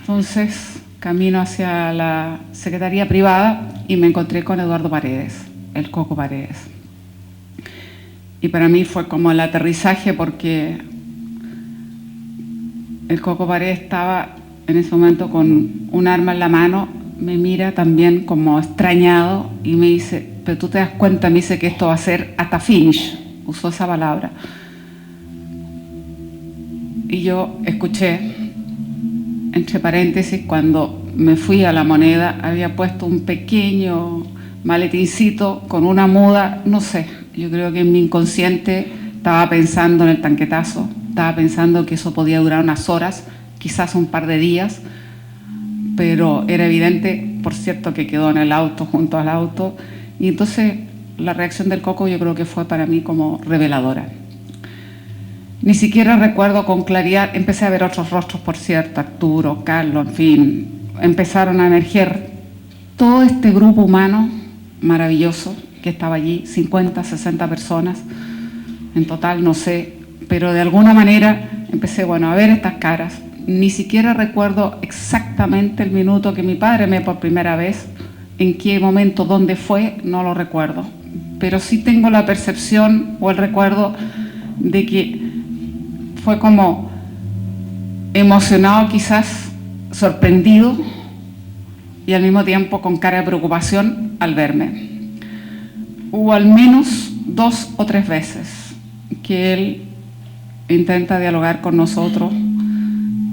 Entonces camino hacia la Secretaría Privada y me encontré con Eduardo Paredes, el Coco Paredes. Y para mí fue como el aterrizaje, porque el Coco Paredes estaba en ese momento con un arma en la mano, me mira también como extrañado y me dice, pero tú te das cuenta, me dice, que esto va a ser hasta finish, usó esa palabra. Y yo escuché, entre paréntesis, cuando me fui a La Moneda, había puesto un pequeño maletincito con una muda, no sé, yo creo que en mi inconsciente estaba pensando en el tanquetazo, estaba pensando que eso podía durar unas horas, quizás un par de días, pero era evidente, por cierto, que quedó en el auto, junto al auto, y entonces la reacción del Coco yo creo que fue para mí como reveladora. Ni siquiera recuerdo con claridad, empecé a ver otros rostros, por cierto, Arturo, Carlos, en fin, empezaron a emerger todo este grupo humano maravilloso que estaba allí, 50, 60 personas, en total no sé, pero de alguna manera empecé, a ver estas caras. Ni siquiera recuerdo exactamente el minuto que mi padre me vio por primera vez, en qué momento, dónde fue, no lo recuerdo, pero sí tengo la percepción o el recuerdo de que fue como emocionado, quizás sorprendido, y al mismo tiempo con cara de preocupación al verme. Hubo al menos 2 o 3 veces que él intenta dialogar con nosotros.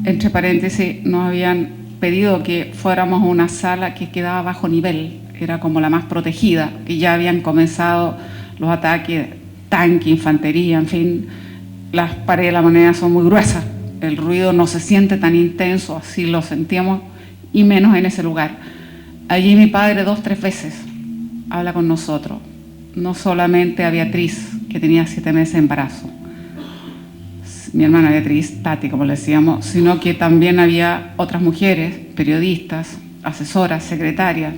Entre paréntesis, nos habían pedido que fuéramos a una sala que quedaba bajo nivel, era como la más protegida, que ya habían comenzado los ataques, tanque, infantería, en fin, las paredes de La Moneda son muy gruesas, el ruido no se siente tan intenso, así lo sentíamos, y menos en ese lugar. Allí mi padre 2 o 3 veces habla con nosotros, no solamente a Beatriz, que tenía 7 meses de embarazo, mi hermana Beatriz, Tati, como le decíamos, sino que también había otras mujeres, periodistas, asesoras, secretarias,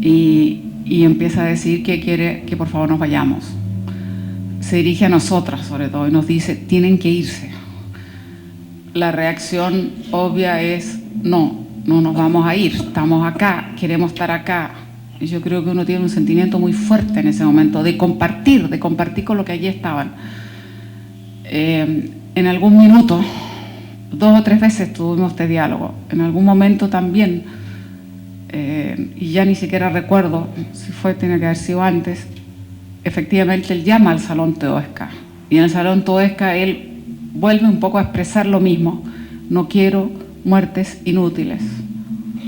y empieza a decir que quiere que por favor nos vayamos. Se dirige a nosotras sobre todo y nos dice, tienen que irse. La reacción obvia es, no nos vamos a ir, estamos acá, queremos estar acá. Y yo creo que uno tiene un sentimiento muy fuerte en ese momento de compartir con lo que allí estaban. En algún minuto, 2 o 3 veces tuvimos este diálogo, en algún momento también, y ya ni siquiera recuerdo si tiene que haber sido antes, efectivamente él llama al Salón Toesca, y en el Salón Toesca él vuelve un poco a expresar lo mismo, no quiero muertes inútiles,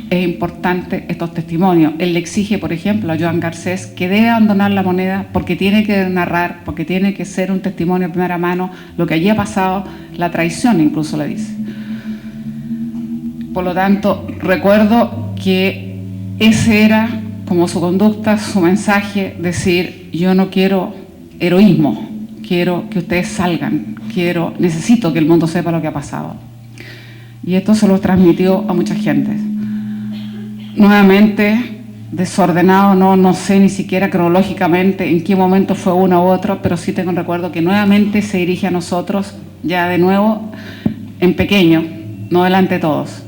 es importante estos testimonios. Él le exige, por ejemplo, a Joan Garcés que debe abandonar La Moneda porque tiene que narrar, porque tiene que ser un testimonio de primera mano, lo que allí ha pasado, la traición incluso le dice. Por lo tanto, recuerdo que ese era como su conducta, su mensaje, decir, yo no quiero heroísmo, quiero que ustedes salgan, necesito que el mundo sepa lo que ha pasado. Y esto se lo transmitió a mucha gente. Nuevamente, desordenado, no sé ni siquiera cronológicamente en qué momento fue uno u otro, pero sí tengo el recuerdo que nuevamente se dirige a nosotros, ya de nuevo, en pequeño, no delante de todos.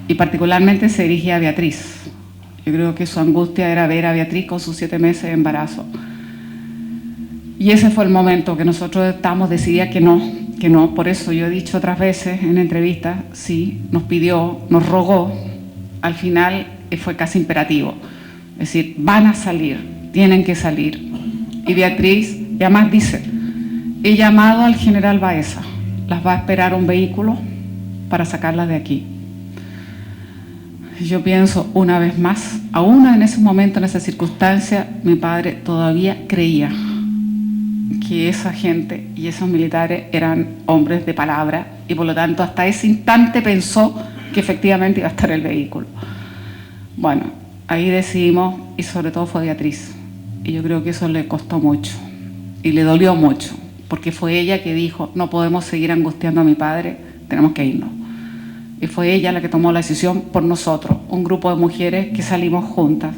Y particularmente se dirige a Beatriz. Yo creo que su angustia era ver a Beatriz con sus 7 meses de embarazo. Y ese fue el momento que nosotros estábamos decididas que no. Por eso yo he dicho otras veces en entrevistas, sí, nos pidió, nos rogó, al final fue casi imperativo. Es decir, van a salir, tienen que salir. Y Beatriz, y además dice, he llamado al general Baeza, las va a esperar un vehículo para sacarlas de aquí. Yo pienso una vez más, aún en ese momento, en esa circunstancia, mi padre todavía creía que esa gente y esos militares eran hombres de palabra y por lo tanto hasta ese instante pensó que efectivamente iba a estar el vehículo. Bueno, ahí decidimos, y sobre todo fue Beatriz, y yo creo que eso le costó mucho y le dolió mucho, porque fue ella que dijo, no podemos seguir angustiando a mi padre, tenemos que irnos. Y fue ella la que tomó la decisión por nosotros, un grupo de mujeres que salimos juntas.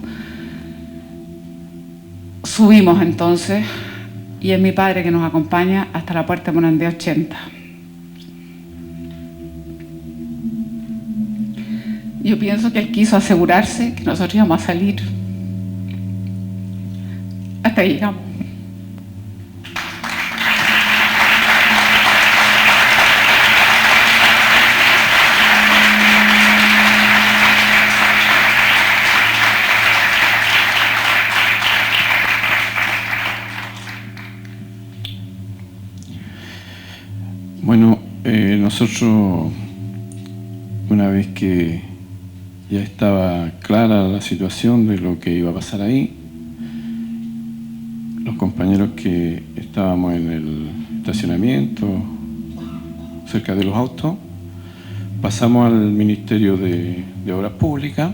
Subimos entonces, y es mi padre que nos acompaña hasta la puerta de Morandé 80. Yo pienso que él quiso asegurarse que nosotros íbamos a salir. Hasta ahí llegamos. Bueno, nosotros, una vez que ya estaba clara la situación de lo que iba a pasar ahí, los compañeros que estábamos en el estacionamiento, cerca de los autos, pasamos al Ministerio de Obras Públicas.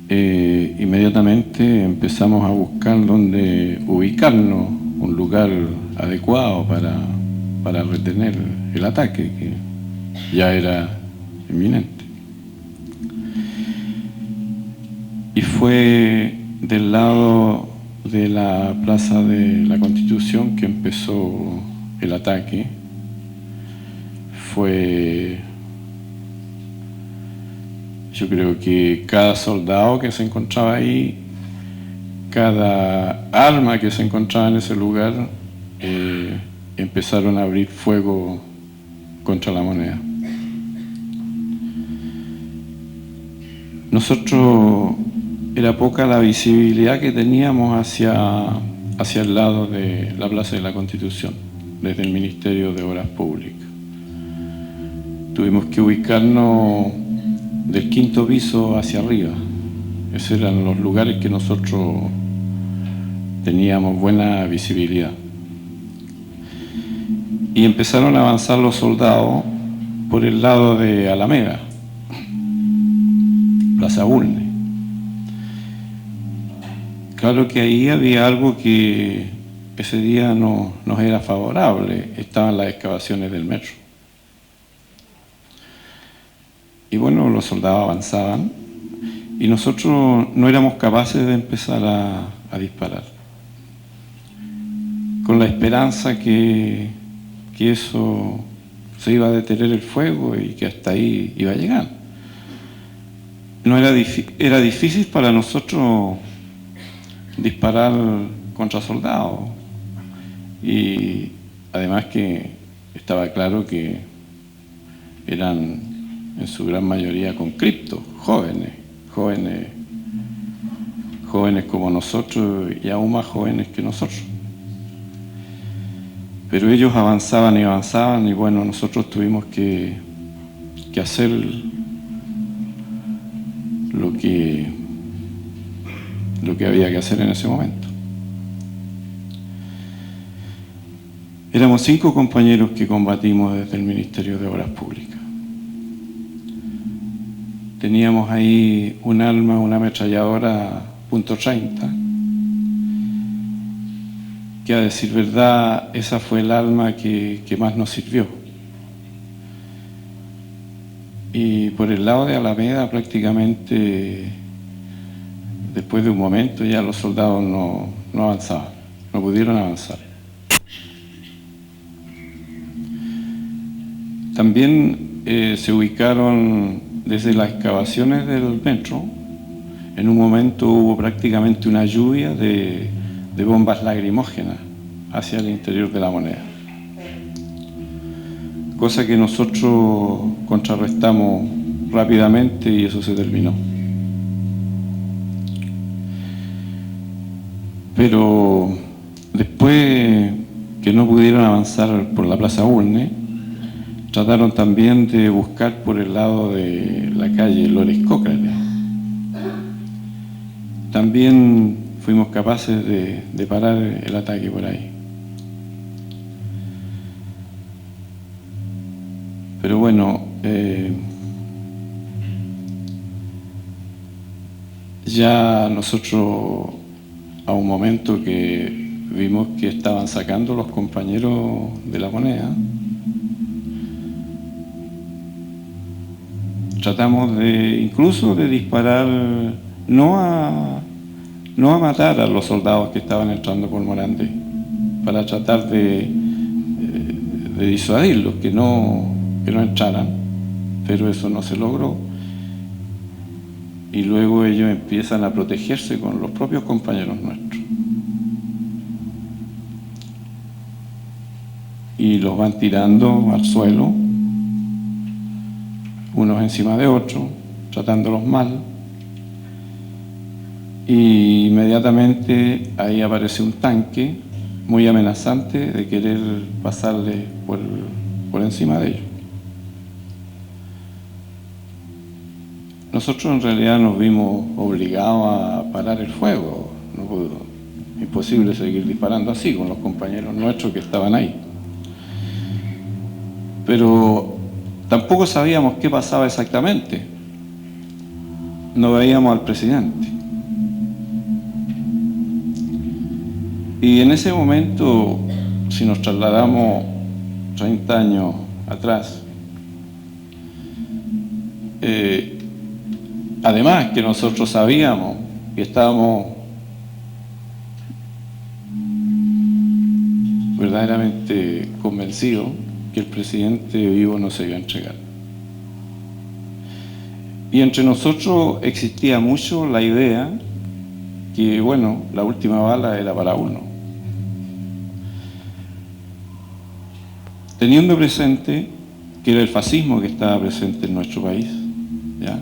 Inmediatamente empezamos a buscar dónde ubicarnos, un lugar adecuado para retener el ataque, que ya era inminente. Y fue del lado de la Plaza de la Constitución que empezó el ataque. Yo creo que cada soldado que se encontraba ahí, cada arma que se encontraba en ese lugar, empezaron a abrir fuego contra la moneda. Nosotros, era poca la visibilidad que teníamos hacia el lado de la Plaza de la Constitución, desde el Ministerio de Obras Públicas. Tuvimos que ubicarnos del 5º piso hacia arriba. Esos eran los lugares que nosotros teníamos buena visibilidad. Y empezaron a avanzar los soldados por el lado de Alameda, Plaza Bulnes. Claro que ahí había algo que ese día no nos era favorable, estaban las excavaciones del metro. Y bueno, los soldados avanzaban y nosotros no éramos capaces de empezar a disparar, con la esperanza que eso se iba a detener el fuego y que hasta ahí iba a llegar. Era difícil para nosotros disparar contra soldados, y además que estaba claro que eran en su gran mayoría conscriptos, jóvenes como nosotros y aún más jóvenes que nosotros. Pero ellos avanzaban y bueno, nosotros tuvimos que hacer lo que había que hacer en ese momento. Éramos 5 compañeros que combatimos desde el Ministerio de Obras Públicas. Teníamos ahí un arma, una ametralladora .30, que a decir verdad, esa fue el arma que más nos sirvió. Y por el lado de Alameda, prácticamente, después de un momento, ya los soldados no avanzaban, no pudieron avanzar. También se ubicaron desde las excavaciones del metro. En un momento hubo prácticamente una lluvia de bombas lacrimógenas hacia el interior de la moneda, cosa que nosotros contrarrestamos rápidamente y eso se terminó. Pero después que no pudieron avanzar por la Plaza Bulnes, trataron también de buscar por el lado de la calle Lores Cócrane. También fuimos capaces de parar el ataque por ahí. Pero bueno, ya nosotros, a un momento que vimos que estaban sacando los compañeros de La Moneda, tratamos incluso de disparar, no a matar a los soldados que estaban entrando por Morandé, para tratar de disuadirlos, que no entraran, pero eso no se logró. Y luego ellos empiezan a protegerse con los propios compañeros nuestros. Y los van tirando al suelo, unos encima de otros, tratándolos mal. Y inmediatamente ahí aparece un tanque muy amenazante de querer pasarle por encima de ellos. Nosotros en realidad nos vimos obligados a parar el fuego. Imposible seguir disparando así con los compañeros nuestros que estaban ahí. Pero tampoco sabíamos qué pasaba exactamente. No veíamos al presidente. Y en ese momento, si nos trasladamos 30 años atrás, además que nosotros sabíamos y estábamos verdaderamente convencidos que el presidente vivo no se iba a entregar. Y entre nosotros existía mucho la idea que, bueno, la última bala era para uno. Teniendo presente que era el fascismo que estaba presente en nuestro país, ¿ya?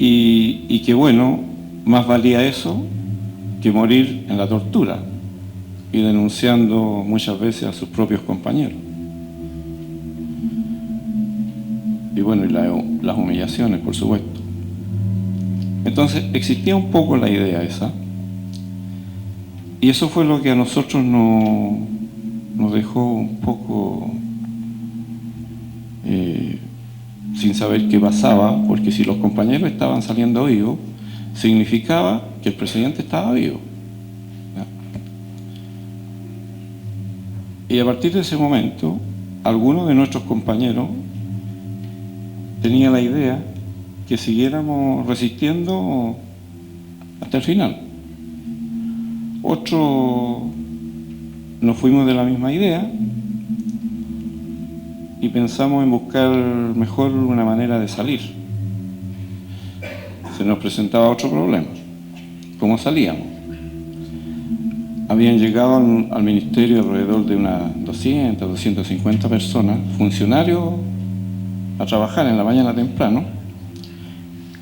Y que, bueno, más valía eso que morir en la tortura y denunciando muchas veces a sus propios compañeros. Y bueno, y las humillaciones, por supuesto. Entonces existía un poco la idea esa, y eso fue lo que a nosotros nos dejó un poco sin saber qué pasaba, porque si los compañeros estaban saliendo vivos, significaba que el presidente estaba vivo. ¿Ya? Y a partir de ese momento, algunos de nuestros compañeros tenían la idea que siguiéramos resistiendo hasta el final. Otros nos fuimos de la misma idea y pensamos en buscar mejor una manera de salir. Se nos presentaba otro problema. ¿Cómo salíamos? Habían llegado al ministerio alrededor de unas 200, 250 personas, funcionarios, a trabajar en la mañana temprano.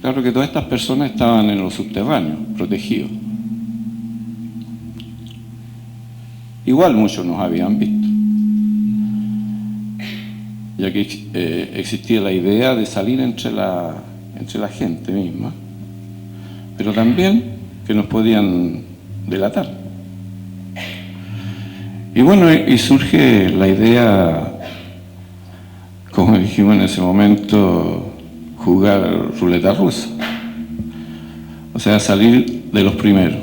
Claro que todas estas personas estaban en los subterráneos, protegidos. Igual muchos nos habían visto, ya que existía la idea de salir entre la gente misma, pero también que nos podían delatar. Y bueno, y surge la idea, como dijimos en ese momento, jugar ruleta rusa, o sea, salir de los primeros.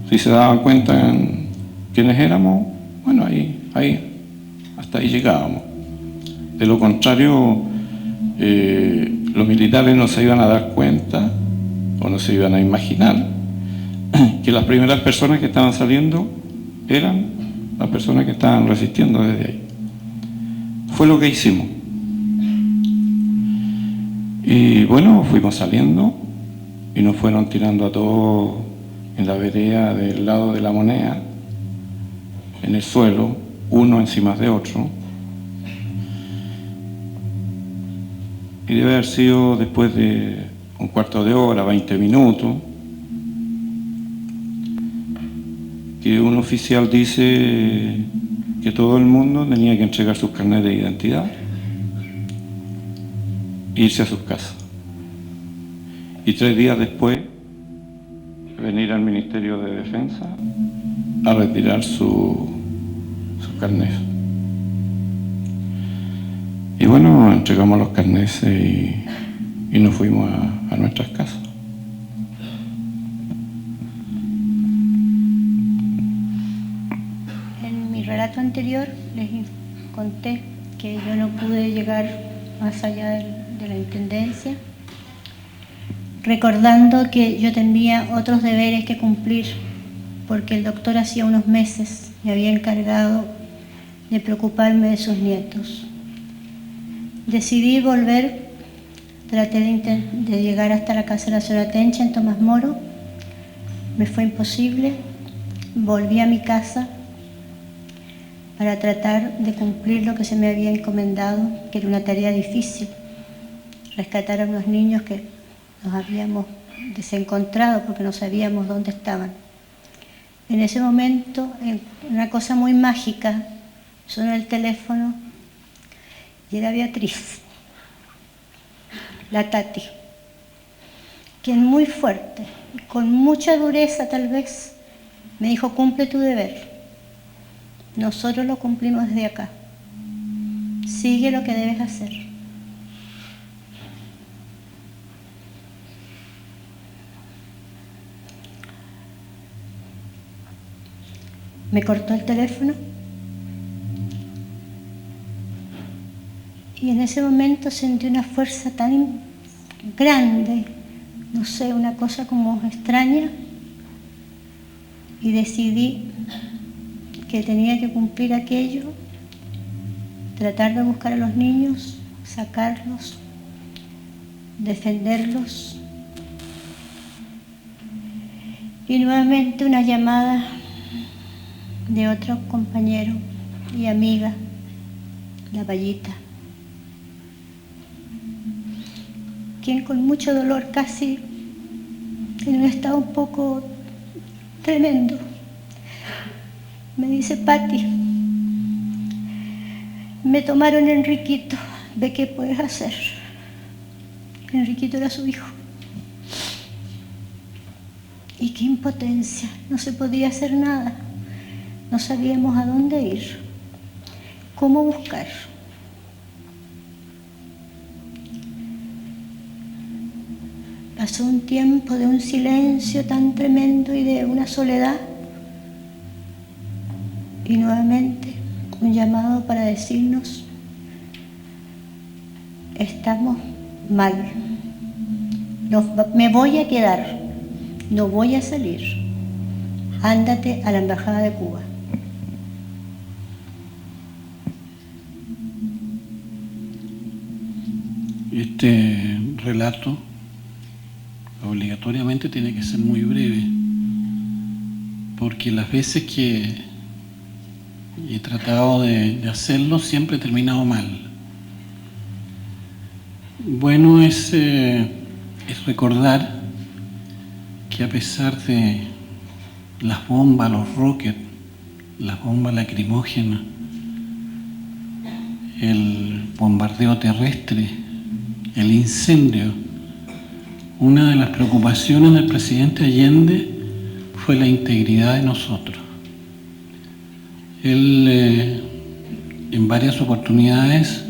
Si se daban cuenta en quiénes éramos, bueno, hasta ahí llegábamos. De lo contrario, los militares no se iban a dar cuenta o no se iban a imaginar que las primeras personas que estaban saliendo eran las personas que estaban resistiendo desde ahí. Fue lo que hicimos. Y bueno, fuimos saliendo y nos fueron tirando a todos en la vereda del lado de La Moneda, en el suelo, uno encima de otro. Y debe haber sido después de un cuarto de hora, 20 minutos, que un oficial dice que todo el mundo tenía que entregar sus carnets de identidad e irse a sus casas. Y 3 días después, venir al Ministerio de Defensa a retirar sus carnets. Y bueno, entregamos los carnets y nos fuimos a nuestras casas. En mi relato anterior les conté que yo no pude llegar más allá de la intendencia, recordando que yo tenía otros deberes que cumplir, porque el doctor hacía unos meses me había encargado de preocuparme de sus nietos. Decidí volver, traté de llegar hasta la casa de la señora Tencha en Tomás Moro, me fue imposible, volví a mi casa para tratar de cumplir lo que se me había encomendado, que era una tarea difícil, rescatar a unos niños que nos habíamos desencontrado porque no sabíamos dónde estaban. En ese momento, una cosa muy mágica, sonó el teléfono y era Beatriz, la Tati, quien muy fuerte, con mucha dureza tal vez, me dijo: cumple tu deber. Nosotros lo cumplimos desde acá. Sigue lo que debes hacer. Me cortó el teléfono y en ese momento sentí una fuerza tan grande, no sé, una cosa como extraña, y decidí que tenía que cumplir aquello, tratar de buscar a los niños, sacarlos, defenderlos. Y nuevamente una llamada de otro compañero y amiga, la Vallita, quien con mucho dolor, casi en un estado un poco tremendo, me dice: Pati, me tomaron Enriquito, ve qué puedes hacer. Enriquito era su hijo. Y qué impotencia, no se podía hacer nada. No sabíamos a dónde ir, cómo buscar. Pasó un tiempo de un silencio tan tremendo y de una soledad. Y nuevamente un llamado para decirnos: estamos mal, me voy a quedar, no voy a salir, ándate a la Embajada de Cuba. Este relato obligatoriamente tiene que ser muy breve, porque las veces que he tratado de hacerlo siempre he terminado mal. Bueno es recordar que a pesar de las bombas, los rockets, las bombas lacrimógenas, el bombardeo terrestre, el incendio, una de las preocupaciones del presidente Allende fue la integridad de nosotros. Él en varias oportunidades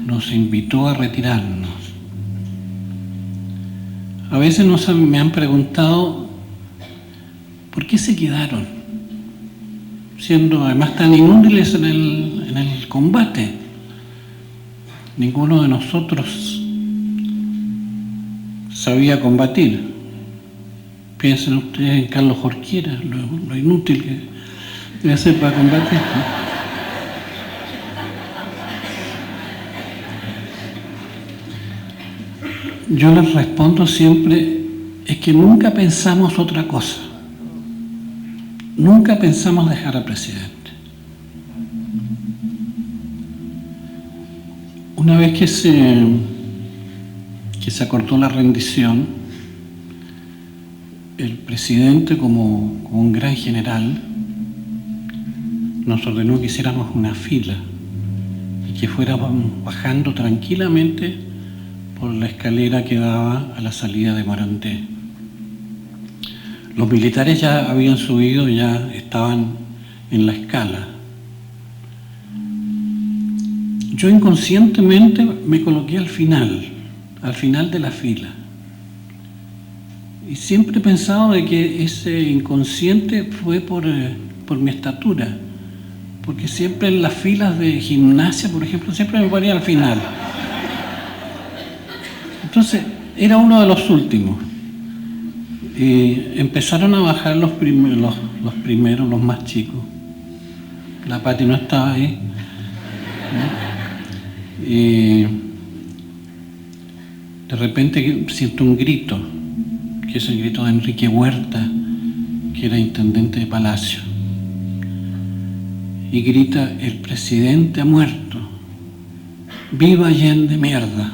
nos invitó a retirarnos. A veces me han preguntado ¿por qué se quedaron? Siendo además tan inútiles en el combate. Ninguno de nosotros sabía combatir. Piensen ustedes en Carlos Jorquera, lo inútil que debe ser para combatir, ¿no? Yo les respondo siempre, es que nunca pensamos otra cosa. Nunca pensamos dejar al presidente. Una vez que se acordó la rendición, el presidente, como un gran general, nos ordenó que hiciéramos una fila y que fuéramos bajando tranquilamente por la escalera que daba a la salida de Morandé. Los militares ya habían subido, ya estaban en la escala. yo inconscientemente me coloqué al final de la fila. Y siempre he pensado de que ese inconsciente fue por mi estatura, porque siempre en las filas de gimnasia, por ejemplo, siempre me ponía al final. Entonces, era uno de los últimos. Empezaron a bajar los primeros, los más chicos. La Pati no estaba ahí, ¿no? Y de repente siento un grito, que es el grito de Enrique Huerta, que era intendente de Palacio. Y grita: el presidente ha muerto, viva Allende mierda.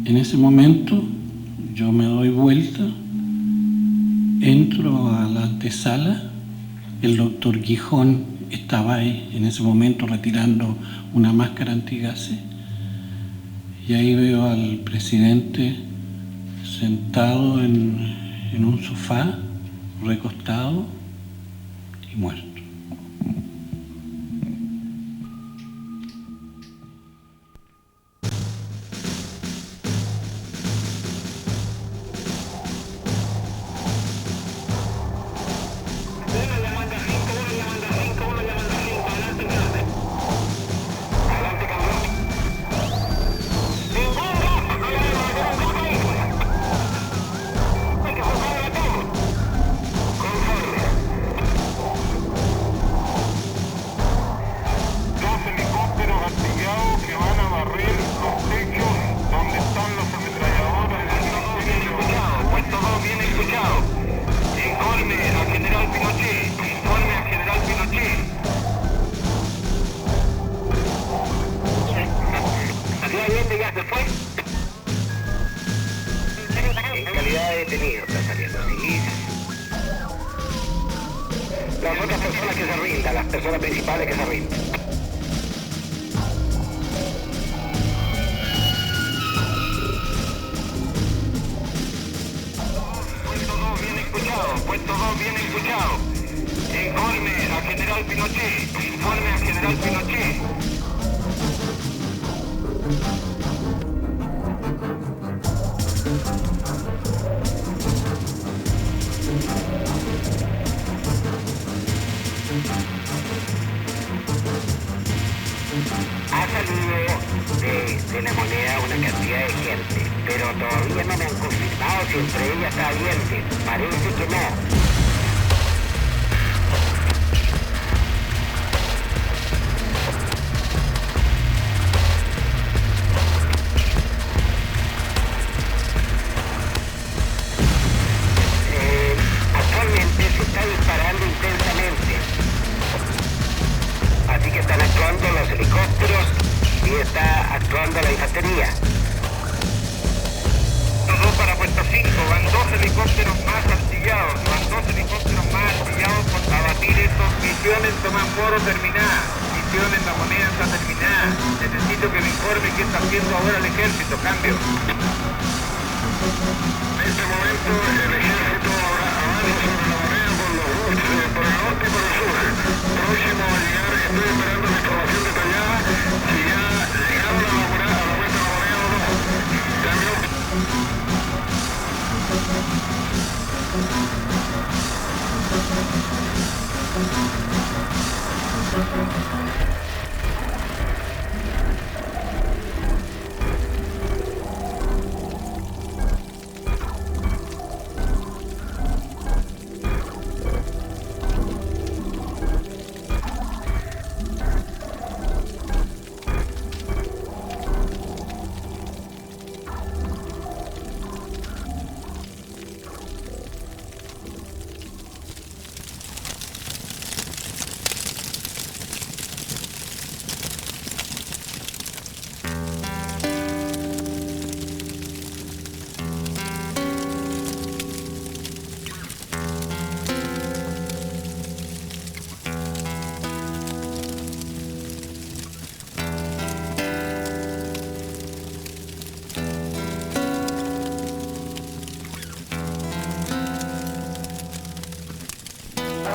En ese momento yo me doy vuelta, entro a la antesala, el doctor Gijón estaba ahí en ese momento retirando una máscara antigases, y ahí veo al presidente sentado en un sofá, recostado y muerto. Las otras personas que se rindan, las personas principales que se rindan. Puesto 2 bien escuchado. Informe al general Pinochet. Informe al general Pinochet. Ha salido de la moneda una cantidad de gente, pero todavía no me han confirmado si entre ellas está Allende. Parece que no. Actualmente se está disparando intensamente. Así que están actuando los helicópteros y está actuando la infantería. Todo para Puerto 5, van 2 helicópteros más artillados, para abatir estos. Misión en Tomás Moro terminada, misión en La Moneda está terminada. Necesito que me informe qué está haciendo ahora el ejército. Cambio. En este momento el ejército avanza sobre La Moneda por los buses, por el norte y por el sur. Próximo a llegar, estoy esperando la información detallada, si ya llegaron a la vuelta de La Moneda o no. Cambio.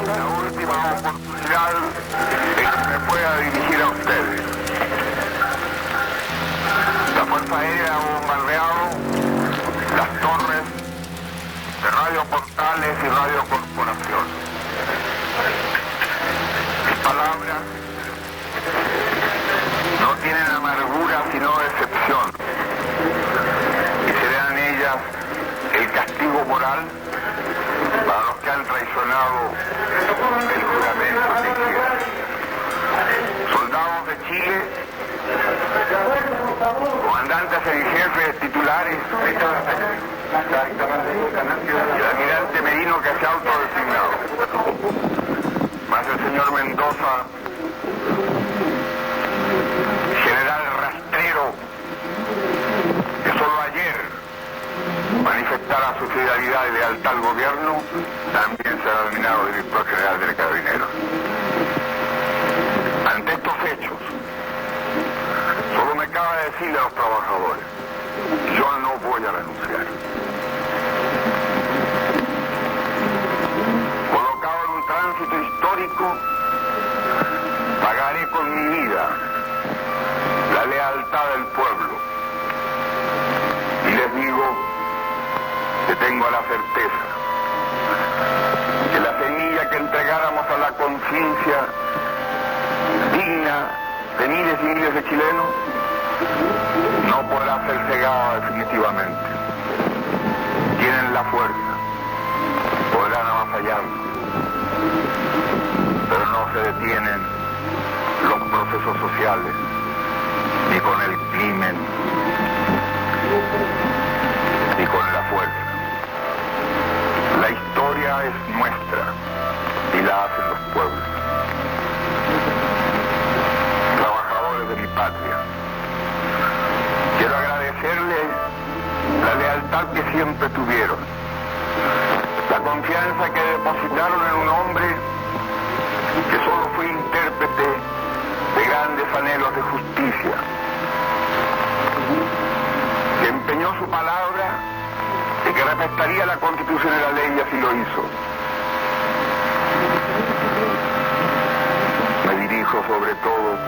La última oportunidad de que me pueda dirigir a ustedes. aérea ha bombardeado las torres de Radio Portales y Radio Corporación. Mis palabras no tienen amargura sino decepción, y serán ellas el castigo moral para los que han traicionado el juramento que hicieron. Soldados de Chile, comandantes en jefe, titulares, y el almirante Merino, que se ha autodesignado, más el señor Mendoza, general rastrero, que solo ayer manifestara su fidelidad y lealtad al gobierno, también será denominado director general del Carabineros. Ante estos hechos, solo me cabe decirle a los trabajadores: yo no voy a renunciar. Colocado en un tránsito histórico, pagaré con mi vida la lealtad del pueblo. Y les digo que tengo la certeza que la semilla que entregáramos a la conciencia digna de miles y miles de chilenos no podrá ser cegada definitivamente. Tienen la fuerza, podrán avasallarnos, pero no se detienen los procesos sociales ni con el crimen ni con la fuerza. La historia es nuestra y la hacen los pueblos. Trabajadores de mi patria, quiero agradecerles la lealtad que siempre tuvieron, la confianza que depositaron en un hombre que solo fue intérprete de grandes anhelos de justicia, que empeñó su palabra de que respetaría la Constitución y la ley, y así lo hizo. Me dirijo sobre todo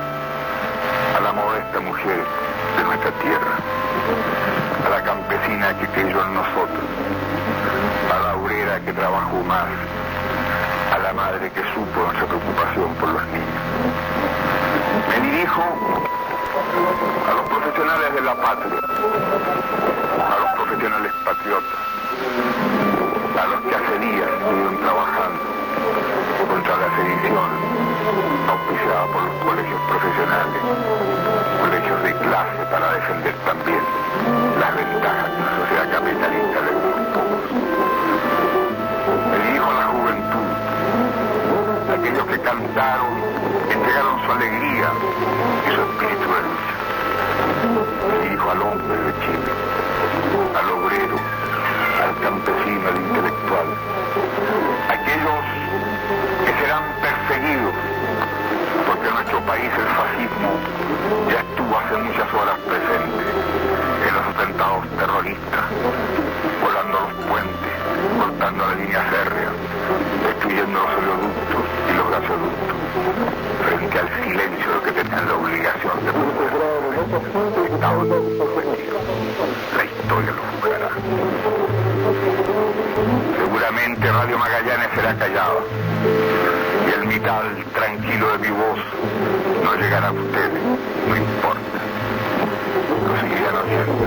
a la modesta mujer de nuestra tierra, a la campesina que creyó en nosotros, a la obrera que trabajó más, a la madre que supo nuestra preocupación por los niños. Me dirijo a los profesionales de la patria, a los profesionales patriotas, a los que hace días estuvieron trabajando contra la sedición auspiciada por los colegios profesionales, colegios de clase, para defender también las ventajas de una sociedad capitalista de unos pocos. Me dirijo a la juventud, a aquellos que cantaron, entregaron su alegría y su espíritu de lucha. Me dirijo al hombre de Chile, al obrero, al campesino, al intelectual, aquellos que serán perseguidos, porque en nuestro país el fascismo ya estuvo hace muchas horas presente en los atentados terroristas, volando los puentes, cortando la línea férrea, destruyendo los oleoductos y los gasoductos, frente al silencio de que tenían la obligación de proteger. Estaban sometidos. La historia lo juzgará. Seguramente Radio Magallanes será callada y el vital tranquilo de mi voz no llegará a ustedes, no importa. Lo seguirán oyendo.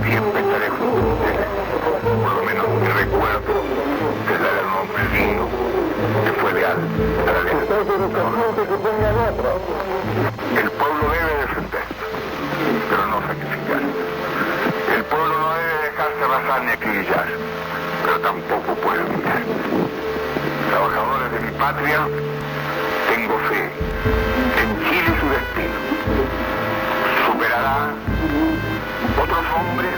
Siempre estaré junto a ustedes. Por lo menos mi recuerdo es la del hombre digno que fue leal a la lealtad. El pueblo debe defender, pero no sacrificar. El pueblo no debe dejarse arrasar ni acribillar, pero tampoco puede humillar. Trabajadores de mi patria, tengo fe en Chile y su destino. Superará otros hombres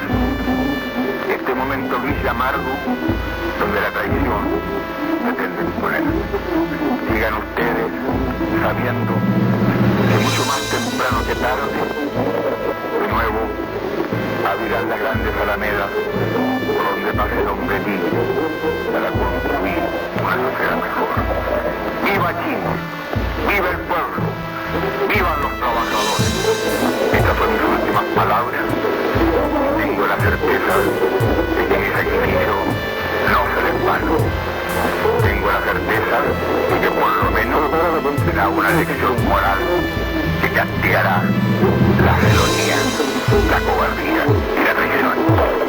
este momento gris y amargo donde la traición pretende imponer. Sigan ustedes sabiendo que mucho más temprano que tarde, de nuevo, abrirán las grandes alamedas por donde pase el hombre digno para construir una sociedad mejor. ¡Viva Chile! ¡Viva el pueblo! ¡Vivan los trabajadores! Estas fueron mis últimas palabras. será una lección moral que castigará la felonía, la cobardía y la traición.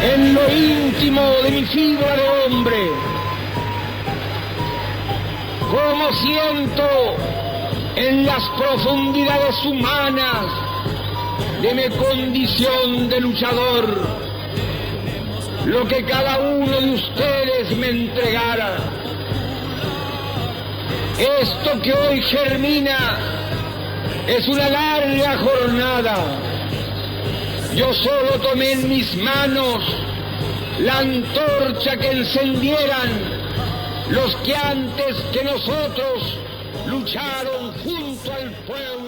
En lo íntimo de mi fibra de hombre, como siento en las profundidades humanas de mi condición de luchador, lo que cada uno de ustedes me entregara. Esto que hoy germina es una larga jornada. Yo solo tomé en mis manos la antorcha que encendieran los que antes que nosotros lucharon junto al fuego.